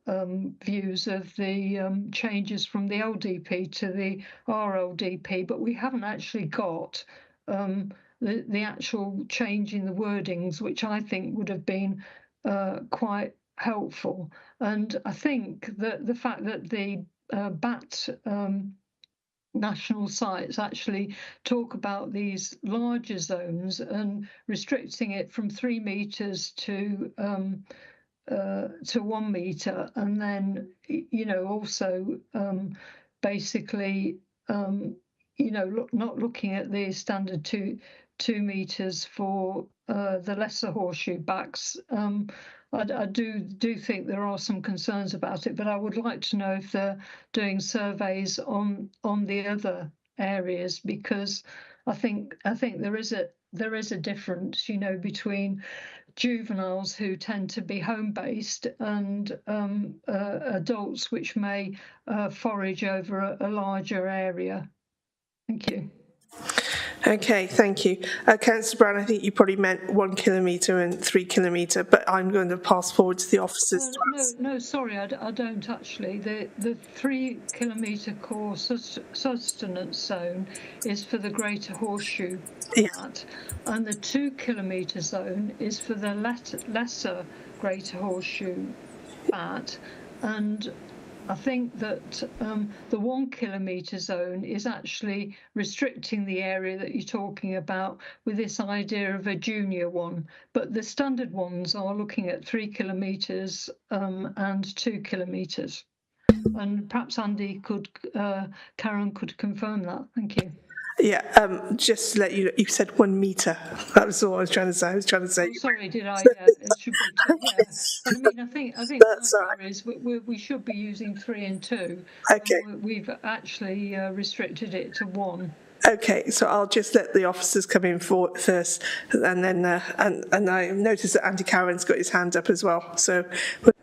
views of the changes from the LDP to the RLDP, but we haven't actually got the actual change in the wordings, which I think would have been quite helpful. And I think that the fact that the bat national sites actually talk about these larger zones and restricting it from 3 metres to 1 metre, and then also basically not looking at the standard 2 metres for the lesser horseshoe backs. I do think there are some concerns about it, but I would like to know if they're doing surveys on the other areas, because I think there is a difference, between juveniles who tend to be home-based and adults which may forage over a larger area. Thank you. Okay, thank you. Councillor Brown, I think you probably meant 1 kilometre and 3 kilometre, but I'm going to pass forward to the officers. No, sorry, I don't actually. The 3 kilometre core sustenance zone is for the Greater Horseshoe Flat, and the 2 kilometre zone is for the lesser Greater Horseshoe Flat, and I think that the 1 kilometre zone is actually restricting the area that you're talking about with this idea of a junior one. But the standard ones are looking at 3 kilometres and 2 kilometres. And perhaps Andy Karen could confirm that. Thank you. Yeah, just to let you know, you said 1 metre. That was all I was trying to say. Oh, sorry, did I? Yeah, it should be 2. Yeah. But I mean, I think that's the right. idea is we should be using 3 and 2. Okay. We've actually restricted it to 1. Okay, so I'll just let the officers come in first, and then and I noticed that Andy Cowan's got his hand up as well. So we'll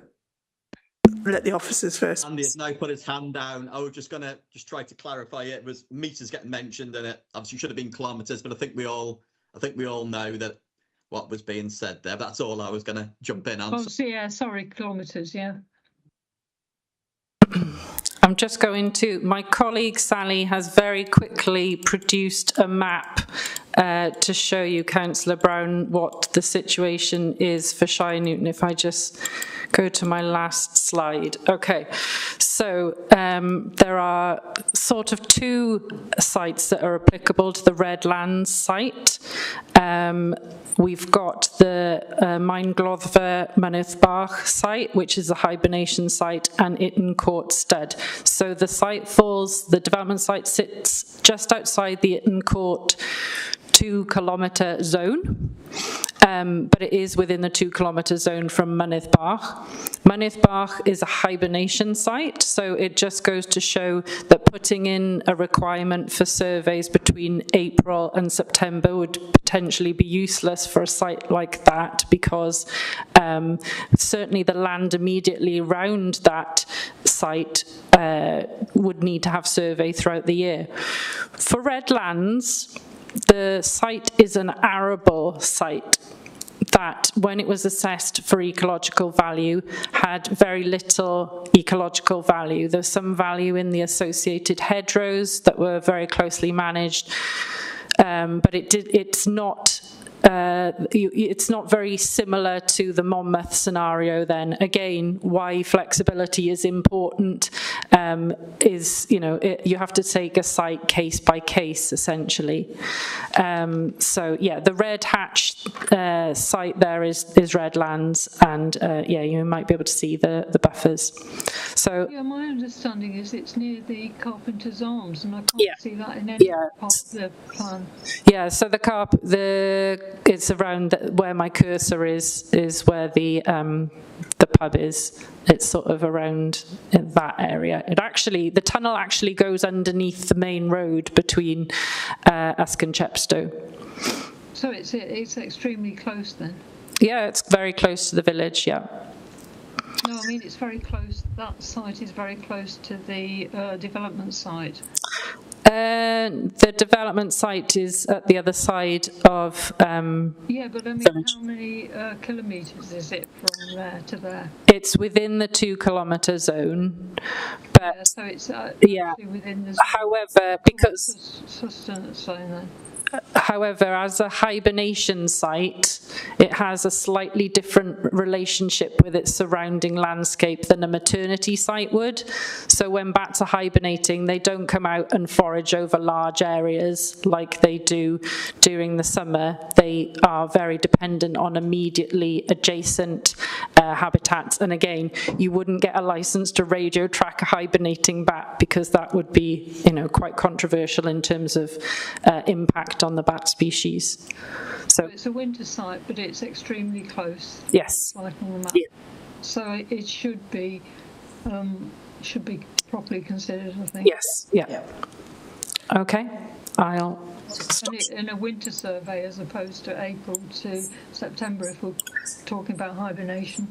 let the officers first. Andy has now put his hand down. I was just going to try to clarify it. It was metres getting mentioned, and it obviously should have been kilometres, but I think we all know that what was being said there. That's all I was going to jump in on. Oh, yeah, sorry, kilometres, yeah. I'm just going to, my colleague Sally has very quickly produced a map to show you, Councillor Brown, what the situation is for Shire Newton. If I just go to my last slide. Okay, so there are sort of 2 sites that are applicable to the Redlands site. We've got the Maengloddfa Mynydd site, which is a hibernation site, and Itten Court Stud. So the development site sits just outside the Itten Court 2 kilometre zone, but it is within the 2 kilometre zone from Mynydd Bach. Mynydd Bach is a hibernation site, so it just goes to show that putting in a requirement for surveys between April and September would potentially be useless for a site like that, because certainly the land immediately around that site would need to have survey throughout the year. For Redlands, the site is an arable site that, when it was assessed for ecological value, had very little ecological value. There's some value in the associated hedgerows that were very closely managed, but it's not very similar to the Monmouth scenario. Then again, why flexibility is important is, you have to take a site case by case, essentially. So yeah, the red hatch site there is Redlands, and yeah, you might be able to see the buffers. So yeah, my understanding is it's near the Carpenter's Arms, and I can't see that in any part of the plan. Yeah, so it's around where my cursor is where the pub is. It's sort of around in that area. The tunnel actually goes underneath the main road between Usk and Chepstow. So it's extremely close then? Yeah, it's very close to the village, yeah. No, I mean it's very close. That site is very close to the development site. The development site is at the other side of... yeah, but I mean, how many kilometres is it from there to there? It's within the 2 kilometre zone, but yeah, so it's within the... However, because... Sustenance zone then. However, as a hibernation site, it has a slightly different relationship with its surrounding landscape than a maternity site would. So when bats are hibernating, they don't come out and forage over large areas like they do during the summer. They are very dependent on immediately adjacent habitats. And again, you wouldn't get a license to radio track a hibernating bat, because that would be, quite controversial in terms of impact on the bat species. So it's a winter site, but it's extremely close. Yes. Like on the map. Yeah. So it should be properly considered, I think. Yes. Yeah. Okay. I'll stop. In a winter survey as opposed to April to September, if we're talking about hibernation.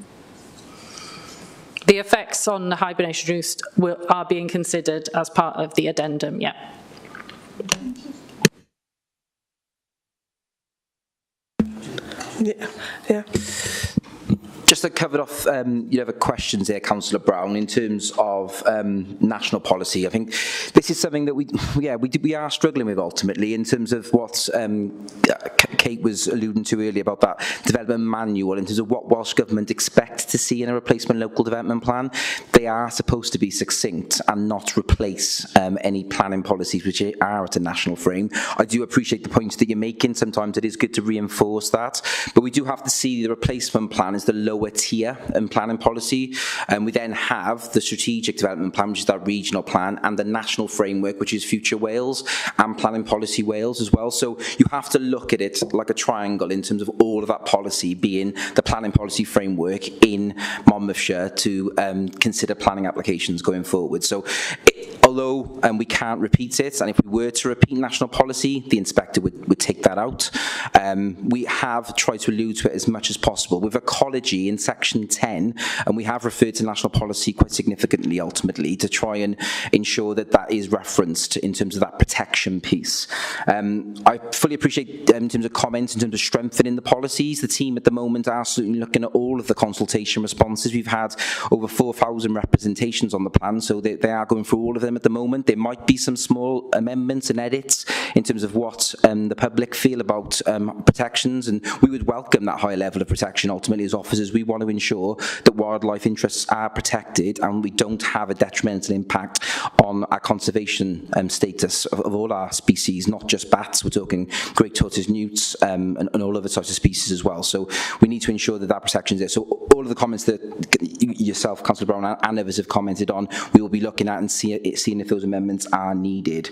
The effects on the hibernation roost are being considered as part of the addendum. Yeah. Yeah. Just to cover off your other questions there, Councillor Brown, in terms of national policy, I think this is something that we are struggling with ultimately in terms of what Kate was alluding to earlier about that development manual, in terms of what Welsh Government expects to see in a replacement local development plan. They are supposed to be succinct and not replace any planning policies which are at a national frame. I do appreciate the points that you're making. Sometimes it is good to reinforce that, but we do have to see the replacement plan as the lower tier in planning policy, and we then have the strategic development plan, which is that regional plan, and the national framework, which is Future Wales and Planning Policy Wales as well. So you have to look at it like a triangle in terms of all of that policy being the planning policy framework in Monmouthshire to consider planning applications going forward. So although we can't repeat it, and if we were to repeat national policy, the inspector would take that out. We have tried to allude to it as much as possible. With ecology in section 10, and we have referred to national policy quite significantly ultimately to try and ensure that that is referenced in terms of that protection piece. I fully appreciate in terms of comments, in terms of strengthening the policies. The team at the moment are absolutely looking at all of the consultation responses. We've had over 4,000 representations on the plan, so they are going through all of them at the moment. There might be some small amendments and edits in terms of what the public feel about protections, and we would welcome that higher level of protection. Ultimately, as officers, we want to ensure that wildlife interests are protected and we don't have a detrimental impact on our conservation status of all our species, not just bats. We're talking great tortoise newts and all other types of species as well. So we need to ensure that that protection is there. So all of the comments that yourself, Councillor Brown, and others have commented on, we will be looking at and seeing if those amendments are needed.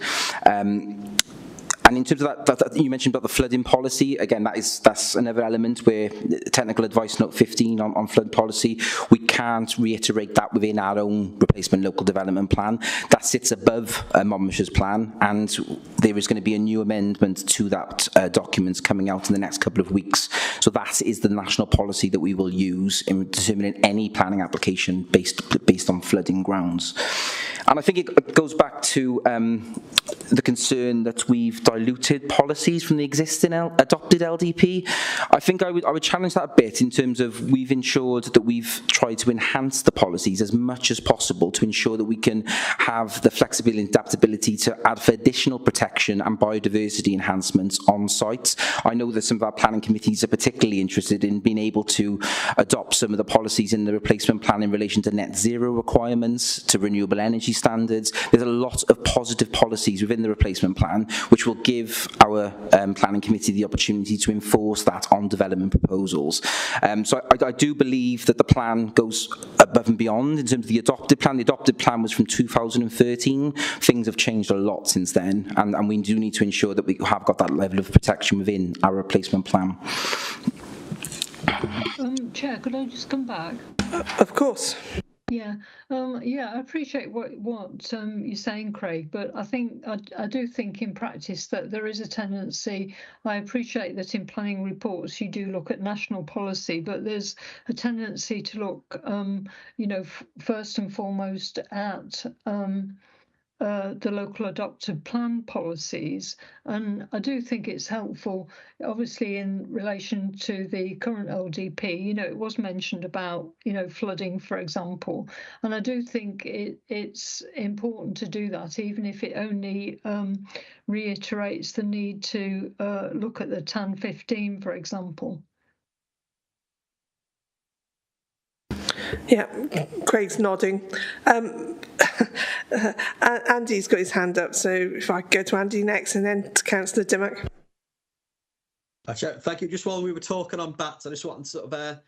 And in terms of that you mentioned about the flooding policy, again, that's another element where technical advice note 15 on flood policy, we can't reiterate that within our own replacement local development plan. That sits above Monmouthshire's plan, and there is going to be a new amendment to that document coming out in the next couple of weeks. So that is the national policy that we will use in determining any planning application based on flooding grounds. And I think it goes back to the concern that we've diluted policies from the existing adopted LDP. I think I would challenge that a bit in terms of we've ensured that we've tried to enhance the policies as much as possible to ensure that we can have the flexibility and adaptability to add for additional protection and biodiversity enhancements on sites. I know that some of our planning committees are particularly interested in being able to adopt some of the policies in the replacement plan in relation to net zero requirements, to renewable energy standards. There's a lot of positive policies within the replacement plan which will give our planning committee the opportunity to enforce that on development proposals. So I do believe that the plan goes above and beyond in terms of the adopted plan. The adopted plan was from 2013. Things have changed a lot since then, and we do need to ensure that we have got that level of protection within our replacement plan. Chair, could I just come back? Of course. Yeah, I appreciate what you're saying, Craig, but I think I do think in practice that there is a tendency. I appreciate that in planning reports you do look at national policy, but there's a tendency to look, first and foremost at the local adopted plan policies, and I do think it's helpful, obviously in relation to the current LDP, it was mentioned about, flooding, for example, and I do think it's important to do that, even if it only reiterates the need to look at the TAN 15, for example. Yeah, Craig's nodding. Andy's got his hand up, so if I go to Andy next and then to Councillor Dimmock. Thank you. Just while we were talking on bats, I just wanted to sort of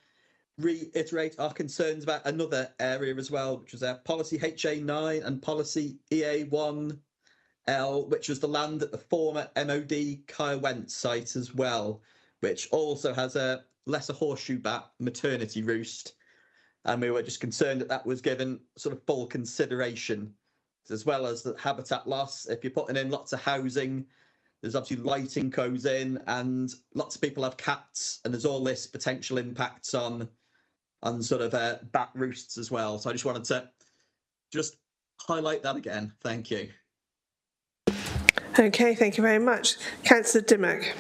reiterate our concerns about another area as well, which was policy HA9 and policy EA1L, which was the land at the former MOD Kyle Wentz site as well, which also has a lesser horseshoe bat maternity roost. And we were just concerned that that was given sort of full consideration, as well as the habitat loss. If you're putting in lots of housing, there's obviously lighting goes in, and lots of people have cats, and there's all this potential impacts on sort of bat roosts as well. So I just wanted to just highlight that again. Thank you. Okay, thank you very much. Councillor Dimmock.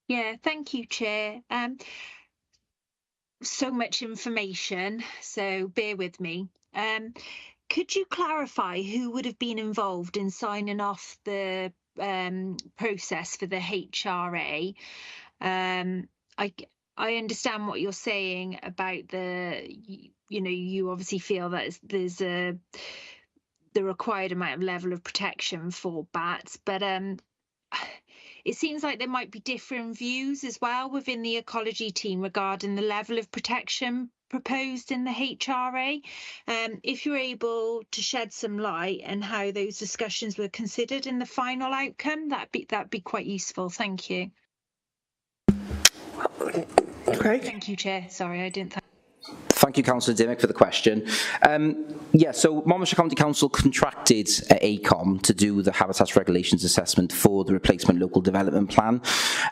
Yeah, thank you, Chair. So much information, so bear with me. Could you clarify who would have been involved in signing off the process for the HRA? I understand what you're saying about you obviously feel that there's the required amount of level of protection for bats, but it seems like there might be different views as well within the ecology team regarding the level of protection proposed in the HRA. If you're able to shed some light on how those discussions were considered in the final outcome, that'd be quite useful. Thank you. Craig? Thank you, Chair. Sorry, I didn't. Thank you, Councillor Dimmock, for the question. So Monmouthshire County Council contracted ACOM to do the Habitats Regulations assessment for the replacement local development plan,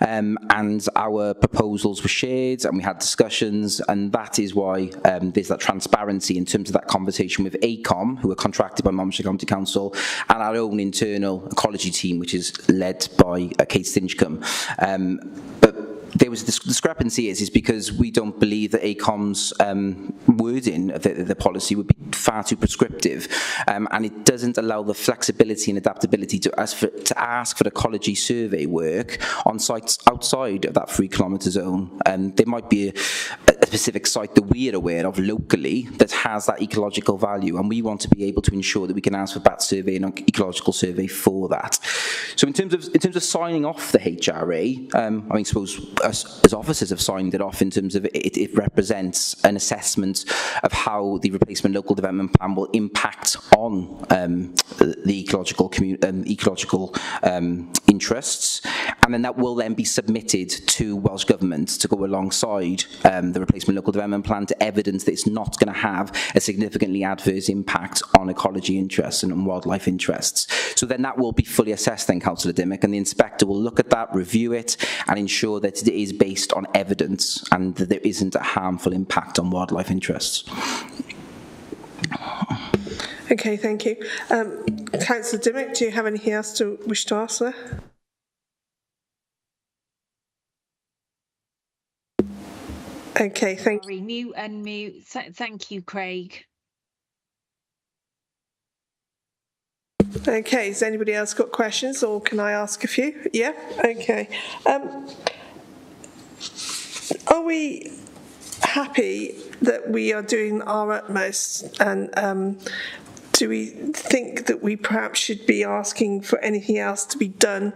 and our proposals were shared and we had discussions, and that is why there's that transparency in terms of that conversation with ACOM, who are contracted by Monmouthshire County Council, and our own internal ecology team, which is led by Kate Stinchcombe. But there was this discrepancy is because we don't believe that ACOM's wording of the policy would be far too prescriptive, and it doesn't allow the flexibility and adaptability to ask for ecology survey work on sites outside of that 3 kilometre zone. There might be a specific site that we're aware of locally that has that ecological value, and we want to be able to ensure that we can ask for bat survey and ecological survey for that. So in terms of signing off the HRA, I suppose us as officers have signed it off in terms of it represents an assessment of how the replacement local development plan will impact on the ecological interests, and then that will then be submitted to Welsh Government to go alongside the replacement local development plan to evidence that it's not going to have a significantly adverse impact on ecology interests and on wildlife interests. So then that will be fully assessed then, Councillor Dimmock, and the inspector will look at that, review it, and ensure that it is based on evidence and that there isn't a harmful impact on wildlife interests. Okay, thank you. Councillor Dimmock, do you have anything else to wish to ask there? Okay, thank you. Mute and mute. Thank you, Craig. Okay, has anybody else got questions, or can I ask a few? Yeah, okay. Are we happy that we are doing our utmost, and do we think that we perhaps should be asking for anything else to be done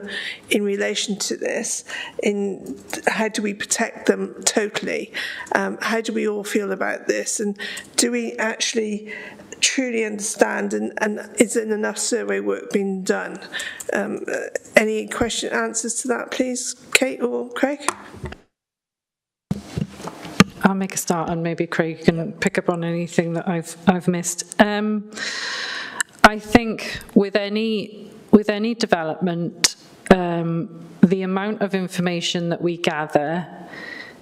in relation to this? In how do we protect them totally? How do we all feel about this? And do we actually truly understand, and is there enough survey work being done? Any answers to that, please, Kate or Craig? I'll make a start, and maybe Craig can pick up on anything that I've missed. I think with any development, the amount of information that we gather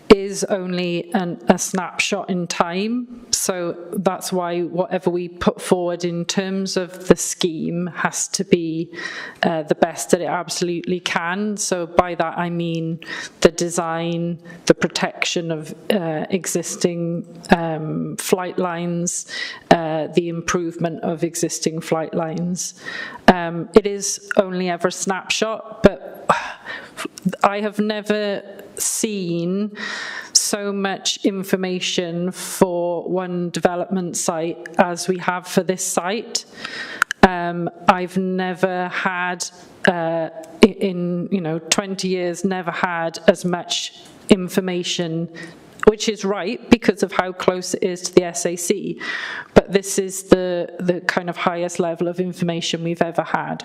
is only a snapshot in time. So that's why whatever we put forward in terms of the scheme has to be the best that it absolutely can. So by that I mean the design, the protection of existing flight lines, the improvement of existing flight lines. It is only ever a snapshot, but I have never seen so much information for one development site as we have for this site. I've never had, in 20 years, never had as much information, which is right because of how close it is to the SAC. But this is the kind of highest level of information we've ever had.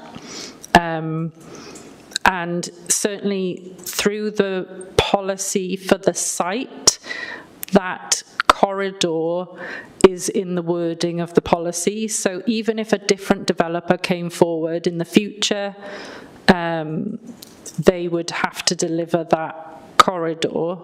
And certainly through the policy for the site, that corridor is in the wording of the policy. So even if a different developer came forward in the future, they would have to deliver that corridor.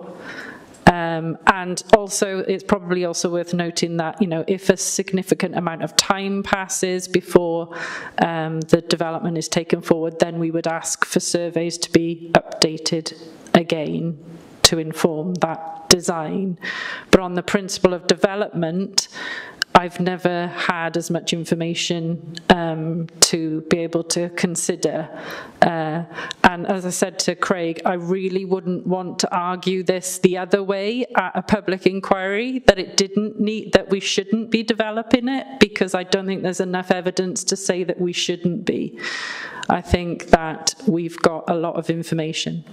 And also, it's probably also worth noting that, if a significant amount of time passes before the development is taken forward, then we would ask for surveys to be updated again to inform that design. But on the principle of development, I've never had as much information to be able to consider. And as I said to Craig, I really wouldn't want to argue this the other way at a public inquiry, that it didn't need, that we shouldn't be developing it, because I don't think there's enough evidence to say that we shouldn't be. I think that we've got a lot of information.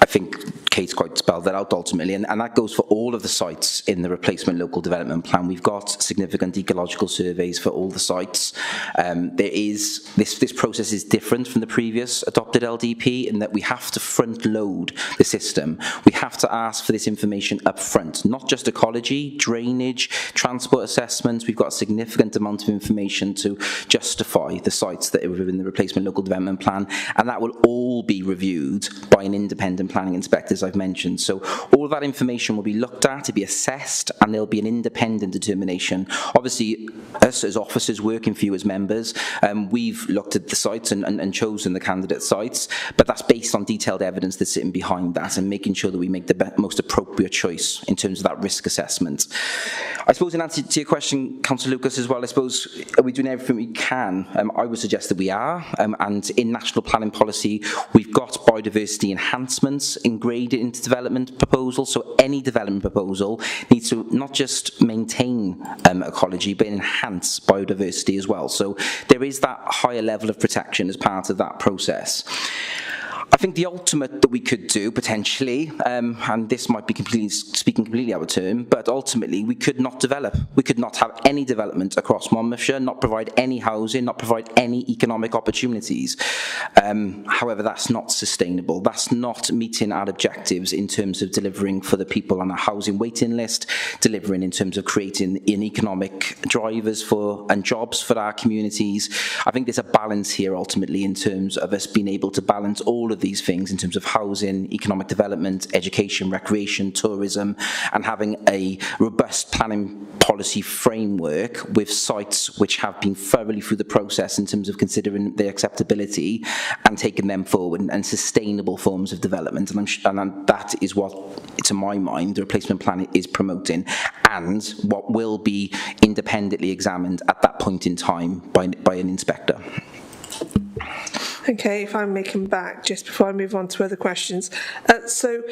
I think Kate's quite spelled that out ultimately, and that goes for all of the sites in the replacement local development plan. We've got significant ecological surveys for all the sites. There is this process is different from the previous adopted LDP in that we have to front load the system. We have to ask for this information up front, not just ecology, drainage, transport assessments. We've got a significant amount of information to justify the sites that are within the replacement local development plan, and that will all be reviewed by an independent planning inspector, as I've mentioned. So all of that information will be looked at, to be assessed, and there'll be an independent determination. Obviously, us as officers working for you as members, we've looked at the sites and chosen the candidate sites, but that's based on detailed evidence that's sitting behind that and making sure that we make the most appropriate choice in terms of that risk assessment. I suppose in answer to your question, Councillor Lucas, as well, I suppose, are we doing everything we can? I would suggest that we are, and in national planning policy, we've got biodiversity enhancements ingraded into development proposals. So any development proposal needs to not just maintain ecology, but enhance biodiversity as well. So there is that higher level of protection as part of that process. I think the ultimate that we could do potentially, and this might be speaking completely out of turn, but ultimately we could not develop. We could not have any development across Monmouthshire, not provide any housing, not provide any economic opportunities. However, that's not sustainable. That's not meeting our objectives in terms of delivering for the people on a housing waiting list, delivering in terms of creating economic drivers and jobs for our communities. I think there's a balance here ultimately in terms of us being able to balance all of these things in terms of housing, economic development, education, recreation, tourism, and having a robust planning policy framework with sites which have been thoroughly through the process in terms of considering their acceptability and taking them forward, and sustainable forms of development. And that is what, to my mind, the replacement plan is promoting, and what will be independently examined at that point in time by an inspector. Okay, if I may come back just before I move on to other questions. So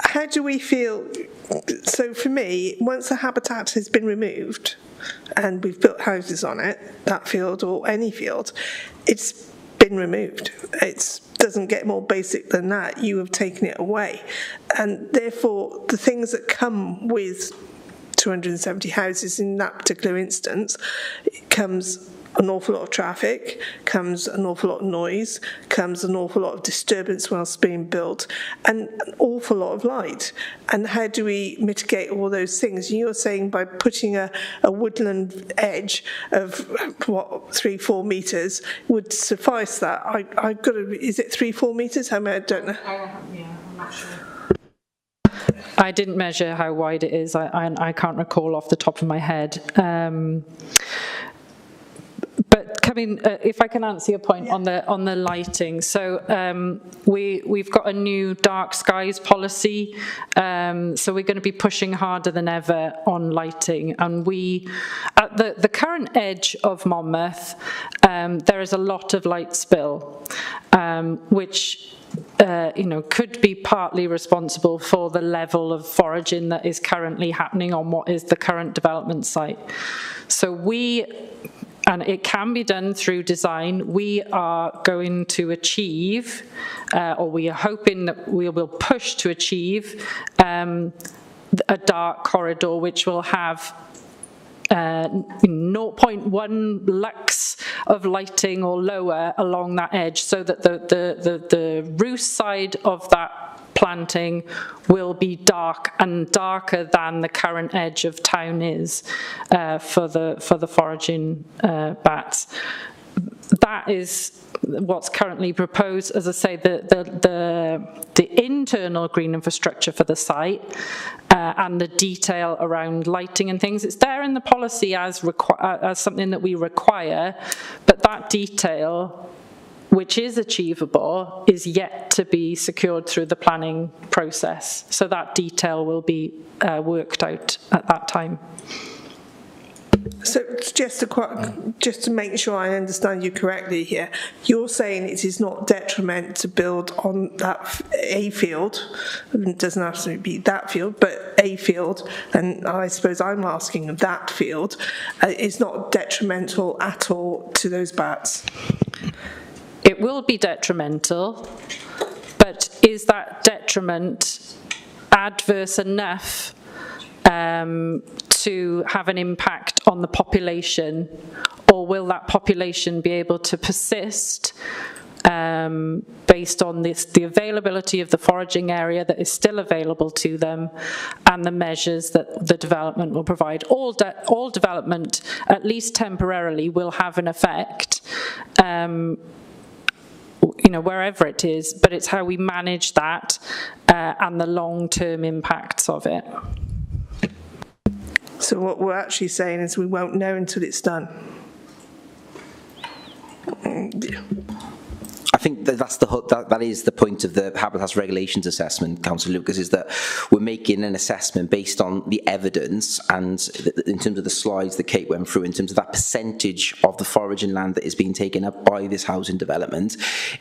how do we feel? So for me, once the habitat has been removed and we've built houses on it, that field or any field, it's been removed. It doesn't get more basic than that. You have taken it away. And therefore, the things that come with 270 houses in that particular instance, it comes an awful lot of traffic, comes an awful lot of noise, comes an awful lot of disturbance whilst being built, and an awful lot of light. And how do we mitigate all those things? You're saying by putting a woodland edge of, what, 3-4 metres would suffice that. I've got to, is it 3-4 metres? How many? I don't know. Yeah, I'm not sure. I didn't measure how wide it is. I can't recall off the top of my head. But coming, if I can answer your point on the lighting, so we've got a new dark skies policy, so we're going to be pushing harder than ever on lighting. And we, at the current edge of Monmouth, there is a lot of light spill, which could be partly responsible for the level of foraging that is currently happening on what is the current development site. So and it can be done through design. We are going to achieve, or we are hoping that we will push to achieve, a dark corridor which will have 0.1 lux of lighting or lower along that edge, so that the roost side of that planting will be dark and darker than the current edge of town is for the foraging bats. That is what's currently proposed. As I say, the internal green infrastructure for the site and the detail around lighting and things. It's there in the policy as something that we require, but that detail, which is achievable, is yet to be secured through the planning process. So that detail will be worked out at that time. So just to make sure I understand you correctly here, you're saying it is not detriment to build on that a field. It doesn't have to be that field, but a field, and I suppose I'm asking that field is not detrimental at all to those bats. It will be detrimental, but is that detriment adverse enough to have an impact on the population, or will that population be able to persist based on the availability of the foraging area that is still available to them and the measures that the development will provide? All development, at least temporarily, will have an effect, wherever it is, but it's how we manage that and the long-term impacts of it. So what we're actually saying is we won't know until it's done. I think that is the point of the Habitats Regulations Assessment, Councillor Lucas, is that we're making an assessment based on the evidence, and in terms of the slides that Kate went through, in terms of that percentage of the foraging land that is being taken up by this housing development,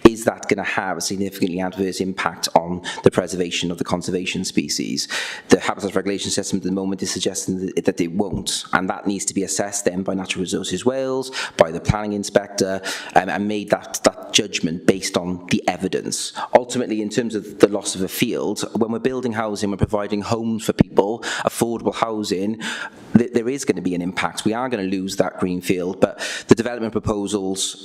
is that going to have a significantly adverse impact on the preservation of the conservation species? The Habitats Regulations Assessment at the moment is suggesting that it won't, and that needs to be assessed then by Natural Resources Wales, by the planning inspector, and made that judgment based on the evidence. Ultimately, in terms of the loss of a field, when we're building housing, we're providing homes for people, affordable housing, there is going to be an impact. We are going to lose that green field, but the development proposals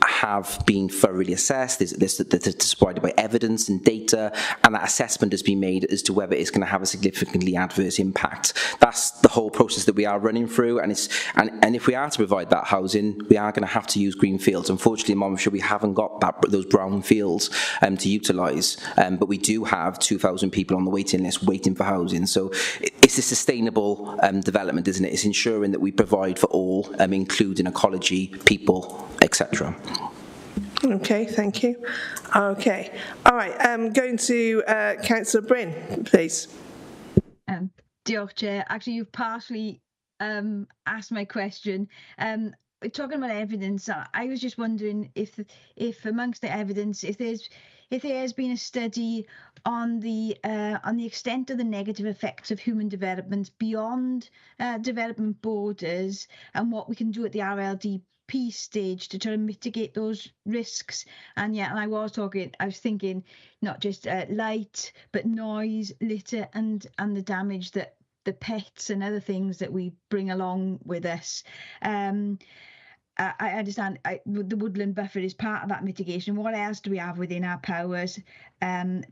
have been thoroughly assessed. They're supported by evidence and data, and that assessment has been made as to whether it's going to have a significantly adverse impact. That's the whole process that we are running through, and if we are to provide that housing, we are going to have to use green fields. Unfortunately, in Monmouthshire, we haven't got those brown fields to utilise, but we do have 2,000 people on the waiting list waiting for housing. So it's a sustainable development, isn't it? It's ensuring that we provide for all, including ecology, people, etc. Okay, thank you. Okay, all right. Going to Councillor Bryn, please. Diolch, Chair. Actually, you've partially asked my question. Talking about evidence, I was just wondering if amongst the evidence, if there has been a study on the extent of the negative effects of human development beyond development borders, and what we can do at the RLDP stage to try to mitigate those risks. And I was thinking not just light, but noise, litter, and the damage that the pets and other things that we bring along with us. I understand the woodland buffer is part of that mitigation. What else do we have within our powers,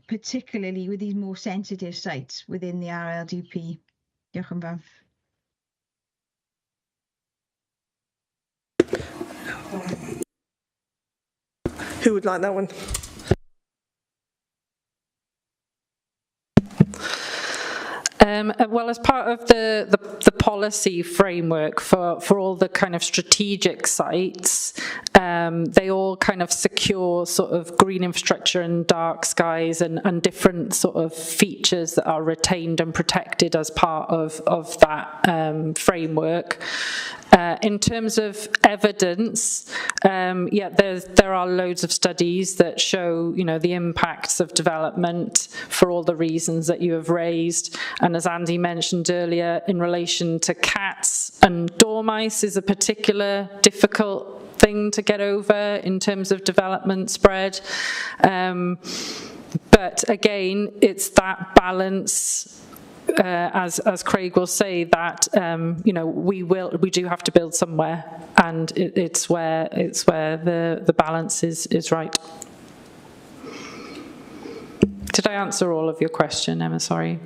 particularly with these more sensitive sites within the RLDP? Diolch yn fawr. Who would like that one? Well, as part of the policy framework for all the kind of strategic sites, they all kind of secure sort of green infrastructure and dark skies and different sort of features that are retained and protected as part of that framework. In terms of evidence, there are loads of studies that show, the impacts of development for all the reasons that you have raised. And as Andy mentioned earlier, in relation to cats and dormice is a particular difficult thing to get over in terms of development spread. But again, it's that balance. As Craig will say, that we do have to build somewhere, and it's where the balance is right. Did I answer all of your question, Emma? Sorry.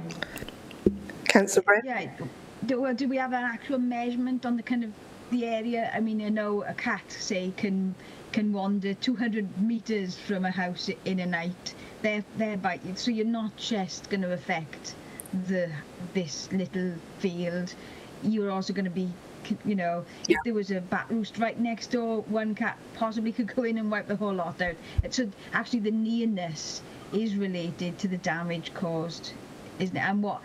Councillor Bryn? Yeah. Do we have an actual measurement on the kind of the area? I mean, I know a cat, say, can wander 200 metres from a house in a night. They're biting, so you're not just going to affect this little field, you're also going to be, you know, if there was a bat roost right next door, one cat possibly could go in and wipe the whole lot out. So actually the nearness is related to the damage caused, isn't it? And what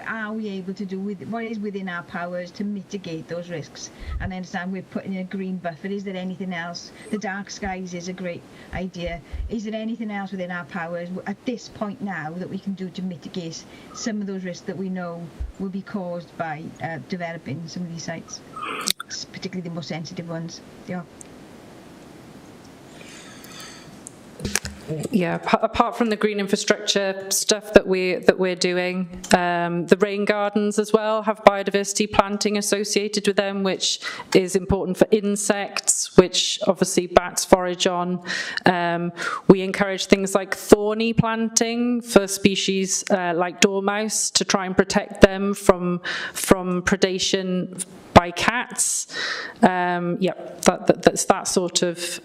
are we able to do with what is within our powers to mitigate those risks? And I understand we're putting in a green buffer. Is there anything else? The dark skies is a great idea. Is there anything else within our powers at this point now that we can do to mitigate some of those risks that we know will be caused by developing some of these sites, particularly the most sensitive ones? Yeah. Yeah, apart from the green infrastructure stuff that we're doing, the rain gardens as well have biodiversity planting associated with them, which is important for insects, which obviously bats forage on. We encourage things like thorny planting for species like dormouse to try and protect them from predation by cats. That's that sort of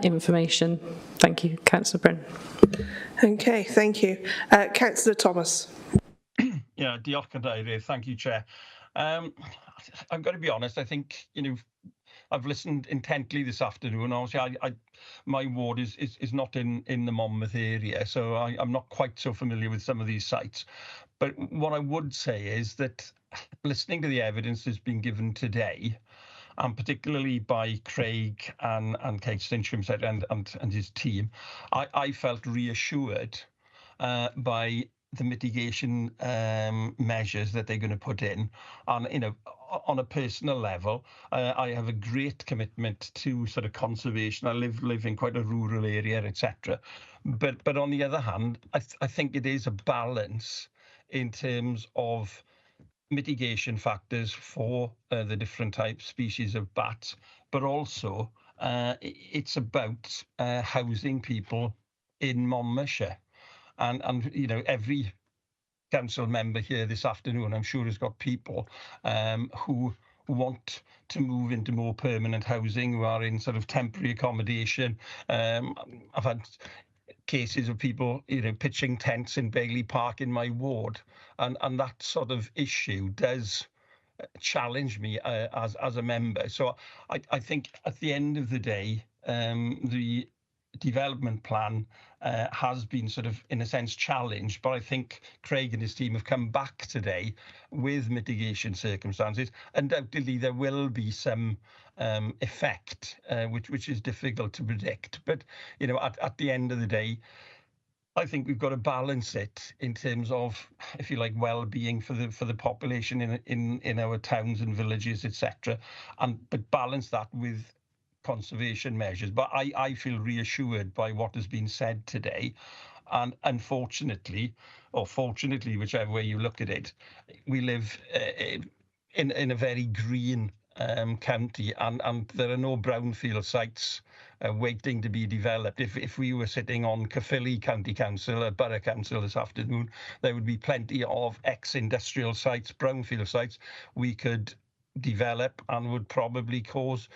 information. Thank you, Councillor Bryn. Okay, thank you. Councillor Thomas. Yeah, diolch cadeirydd. Thank you, Chair. I've got to be honest, I think, you know, I've listened intently this afternoon. Obviously, my ward is not in the Monmouth area, so I'm not quite so familiar with some of these sites. But what I would say is that listening to the evidence that's been given today, and particularly by Craig and Kate Stincham said and his team, I felt reassured by the mitigation measures that they're going to put in. And, you know, on a personal level, I have a great commitment to sort of conservation. I live in quite a rural area, etc. But on the other hand, I think it is a balance in terms of mitigation factors for the different types, species of bats, but also it's about housing people in Monmouthshire. And you know, every council member here this afternoon, I'm sure, has got people who want to move into more permanent housing, who are in sort of temporary accommodation. I've had cases of people, you know, pitching tents in Bailey Park in my ward, and that sort of issue does challenge me as a member. So I think at the end of the day, the development plan has been sort of, in a sense, challenged, but I think Craig and his team have come back today with mitigation circumstances. Undoubtedly, there will be some effect, which is difficult to predict. But, you know, at the end of the day, I think we've got to balance it in terms of, if you like, well-being for the population in our towns and villages, etc., but balance that with conservation measures. But I feel reassured by what has been said today, and unfortunately, or fortunately, whichever way you look at it, we live in a very green county, and there are no brownfield sites waiting to be developed. If we were sitting on Caerphilly County Council, Borough Council this afternoon, there would be plenty of ex-industrial sites, brownfield sites we could develop, and would probably cause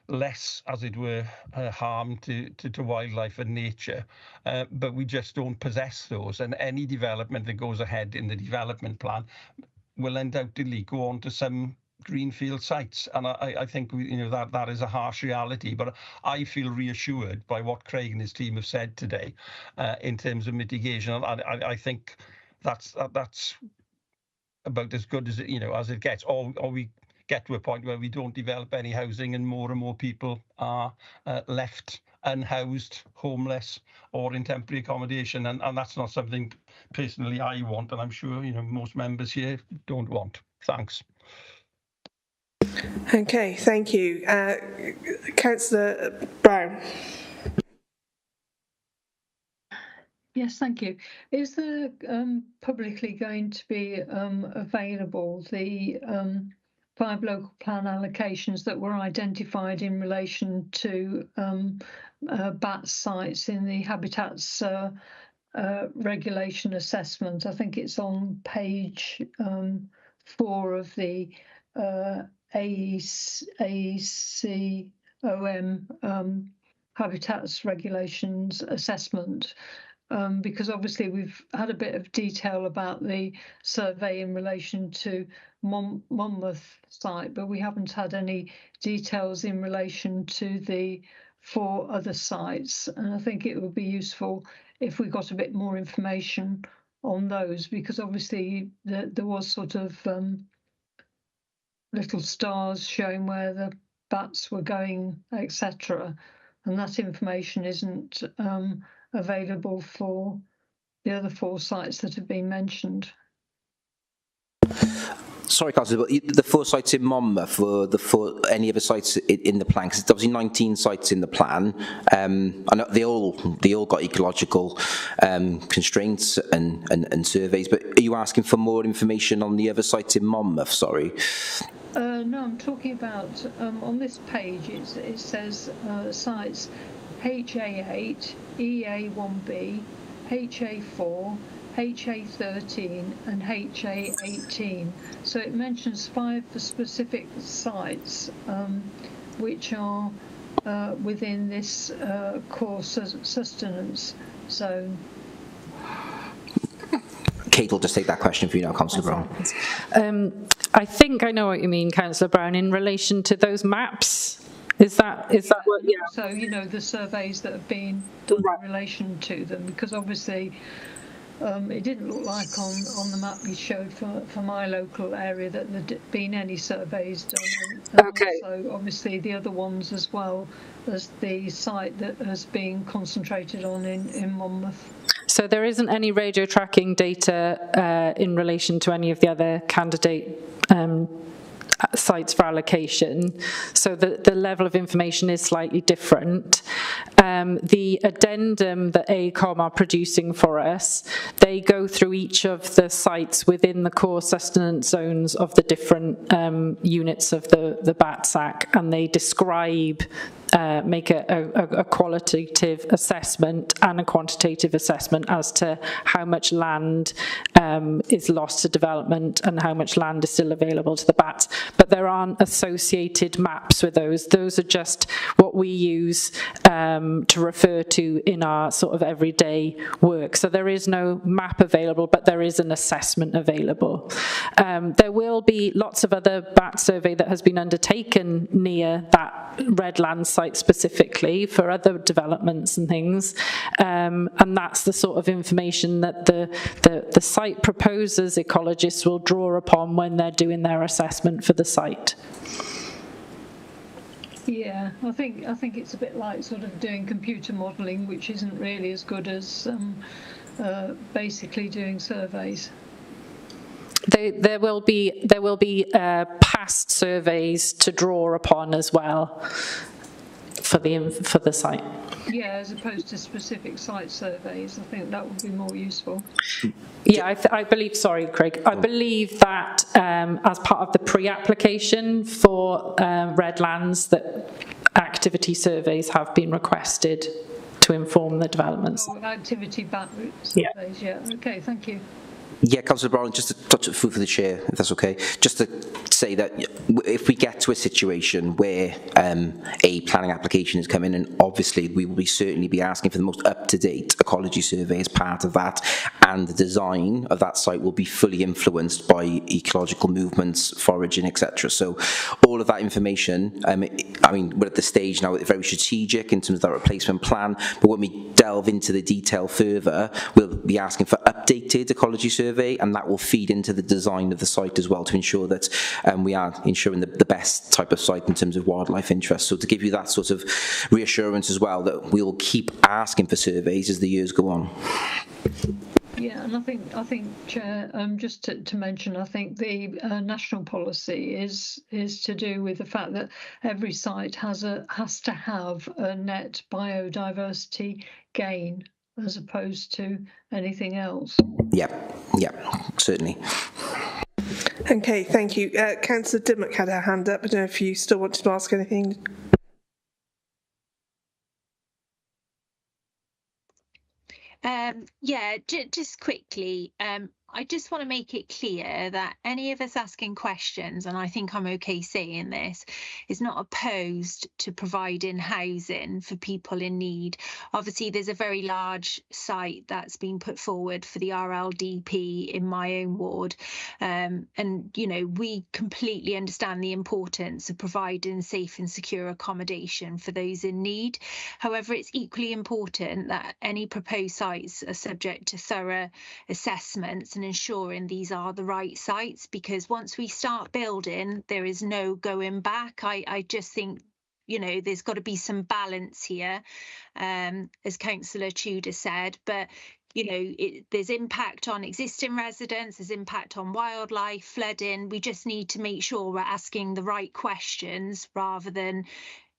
less, as it were, harm to wildlife and nature. But we just don't possess those, and any development that goes ahead in the development plan will undoubtedly go on to some greenfield sites, and I think that is a harsh reality. But I feel reassured by what Craig and his team have said today in terms of mitigation. I think that's about as good as it gets. Or we get to a point where we don't develop any housing, and more people are left unhoused, homeless, or in temporary accommodation, and that's not something personally I want, and I'm sure most members here don't want. Thanks. Okay, thank you. Councillor Brown. Yes, thank you. Is there publicly going to be available the 5 local plan allocations that were identified in relation to bat sites in the habitats regulation assessment? I think it's on page 4 of the AECOM habitats regulations assessment. because obviously we've had a bit of detail about the survey in relation to Monmouth site, but we haven't had any details in relation to the 4 other sites. And I think it would be useful if we got a bit more information on those, because obviously there was sort of little stars showing where the bats were going, etc. And that information isn't available for the other 4 sites that have been mentioned. Sorry, Councillor, but the 4 sites in Monmouth were any other sites in the plan? Because it's obviously 19 sites in the plan. I know they all got ecological constraints and surveys, but are you asking for more information on the other sites in Monmouth? Sorry. No, I'm talking about on this page. It says sites HA8, EA1B, HA4. HA13 and HA18. So it mentions 5 specific sites which are within this core sustenance zone. Kate will just take that question for you now, Councillor Brown. I think I know what you mean, Councillor Brown, in relation to those maps. Is that what? Yeah. So, you know, the surveys that have been done in relation to them, because obviously it didn't look like on the map you showed for my local area that there'd been any surveys done. And okay. Also, obviously, the other ones as well as the site that has been concentrated on in Monmouth. So there isn't any radio tracking data in relation to any of the other candidate sites for allocation, so the level of information is slightly different. The addendum that AECOM are producing for us, they go through each of the sites within the core sustenance zones of the different units of the BATSAC, and they describe make a qualitative assessment and a quantitative assessment as to how much land is lost to development and how much land is still available to the bats. But there aren't associated maps with those. Those are just what we use to refer to in our sort of everyday work. So there is no map available, but there is an assessment available. There will be lots of other bat survey that has been undertaken near that red land site specifically for other developments and things, and that's the sort of information that the site proposers, ecologists, will draw upon when they're doing their assessment for the site. Yeah, I think it's a bit like sort of doing computer modelling, which isn't really as good as basically doing surveys. There will be past surveys to draw upon as well for the site. Yeah, as opposed to specific site surveys, I think that would be more useful. Yeah, I believe. Sorry, Craig. I believe that as part of the pre-application for Redlands, that activity surveys have been requested to inform the developments. Oh, activity bat route surveys. Yeah. Okay. Thank you. Yeah, Councillor Brown, just to touch it through for the chair, if that's okay. Just to say that if we get to a situation where a planning application is coming, and obviously we will certainly be asking for the most up-to-date ecology survey as part of that, and the design of that site will be fully influenced by ecological movements, foraging, etc. So all of that information, I mean, we're at the stage now, very strategic in terms of that replacement plan, but when we delve into the detail further, we'll be asking for updated ecology survey, and that will feed into the design of the site as well to ensure that we are ensuring the best type of site in terms of wildlife interest. So to give you that sort of reassurance as well, that we will keep asking for surveys as the years go on. Yeah, and I think, Chair, just to mention, I think the national policy is to do with the fact that every site has to have a net biodiversity gain as opposed to anything else. Yeah, certainly. Okay, thank you. Councillor Dimmock had her hand up. I don't know if you still wanted to ask anything. Yeah, just quickly, I just want to make it clear that any of us asking questions, and I think I'm okay saying this, is not opposed to providing housing for people in need. Obviously, there's a very large site that's been put forward for the RLDP in my own ward. And, you know, we completely understand the importance of providing safe and secure accommodation for those in need. However, it's equally important that any proposed sites are subject to thorough assessments and ensuring these are the right sites, because once we start building, there is no going back. I just think, you know, there's got to be some balance here, as Councillor Tudor said, but you know, there's impact on existing residents, there's impact on wildlife, flooding. We just need to make sure we're asking the right questions rather than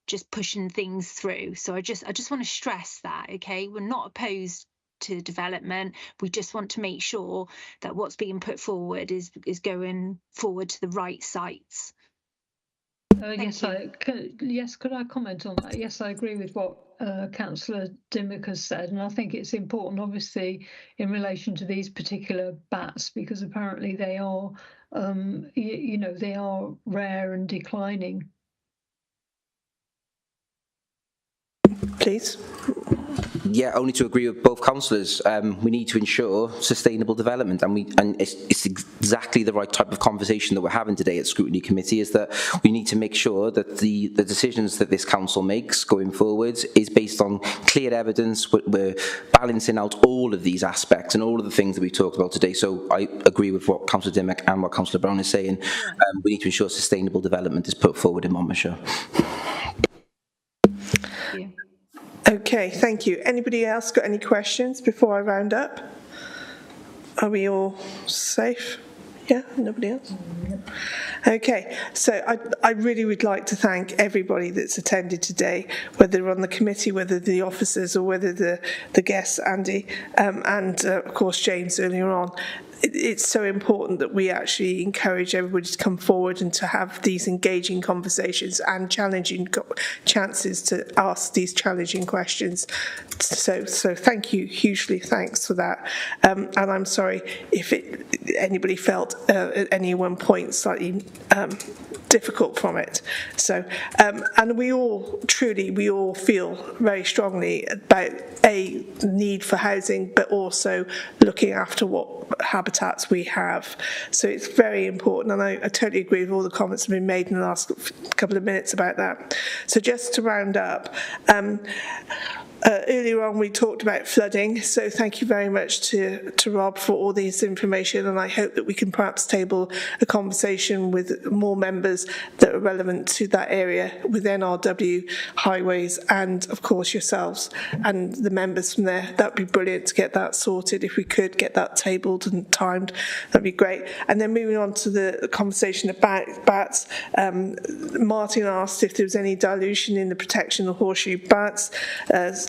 just pushing things through. So I just want to stress that, okay? We're not opposed to development. We just want to make sure that what's being put forward is going forward to the right sites. Yes, could I comment on that? Yes, I agree with what Councillor Dimmock has said, and I think it's important, obviously, in relation to these particular bats, because apparently they are, you know, they are rare and declining. Please. Yeah, only to agree with both councillors. We need to ensure sustainable development, and it's exactly the right type of conversation that we're having today at Scrutiny Committee, is that we need to make sure that the decisions that this council makes going forward is based on clear evidence. We're balancing out all of these aspects and all of the things that we talked about today. So I agree with what Councillor Dimmock and what Councillor Brown is saying. We need to ensure sustainable development is put forward in Monmouthshire. Yeah. Okay, thank you. Anybody else got any questions before I round up? Are we all safe? Yeah, nobody else? Okay, so I really would like to thank everybody that's attended today, whether they're on the committee, whether the officers, or whether the guests, Andy, and of course James earlier on. It's so important that we actually encourage everybody to come forward and to have these engaging conversations and challenging chances to ask these challenging questions. So thank you, hugely thanks for that. And I'm sorry if anybody felt at any one point slightly difficult from it. So, and we all feel very strongly about the need for housing, but also looking after what habitats we have. So it's very important, and I totally agree with all the comments that have been made in the last couple of minutes about that. So just to round up, earlier on we talked about flooding, so thank you very much to Rob for all this information, and I hope that we can perhaps table a conversation with more members that are relevant to that area with NRW, highways, and of course yourselves and the members from there. That'd be brilliant to get that sorted. If we could get that tabled and timed, that'd be great. And then moving on to the conversation about bats, Martin asked if there was any dilution in the protection of horseshoe bats.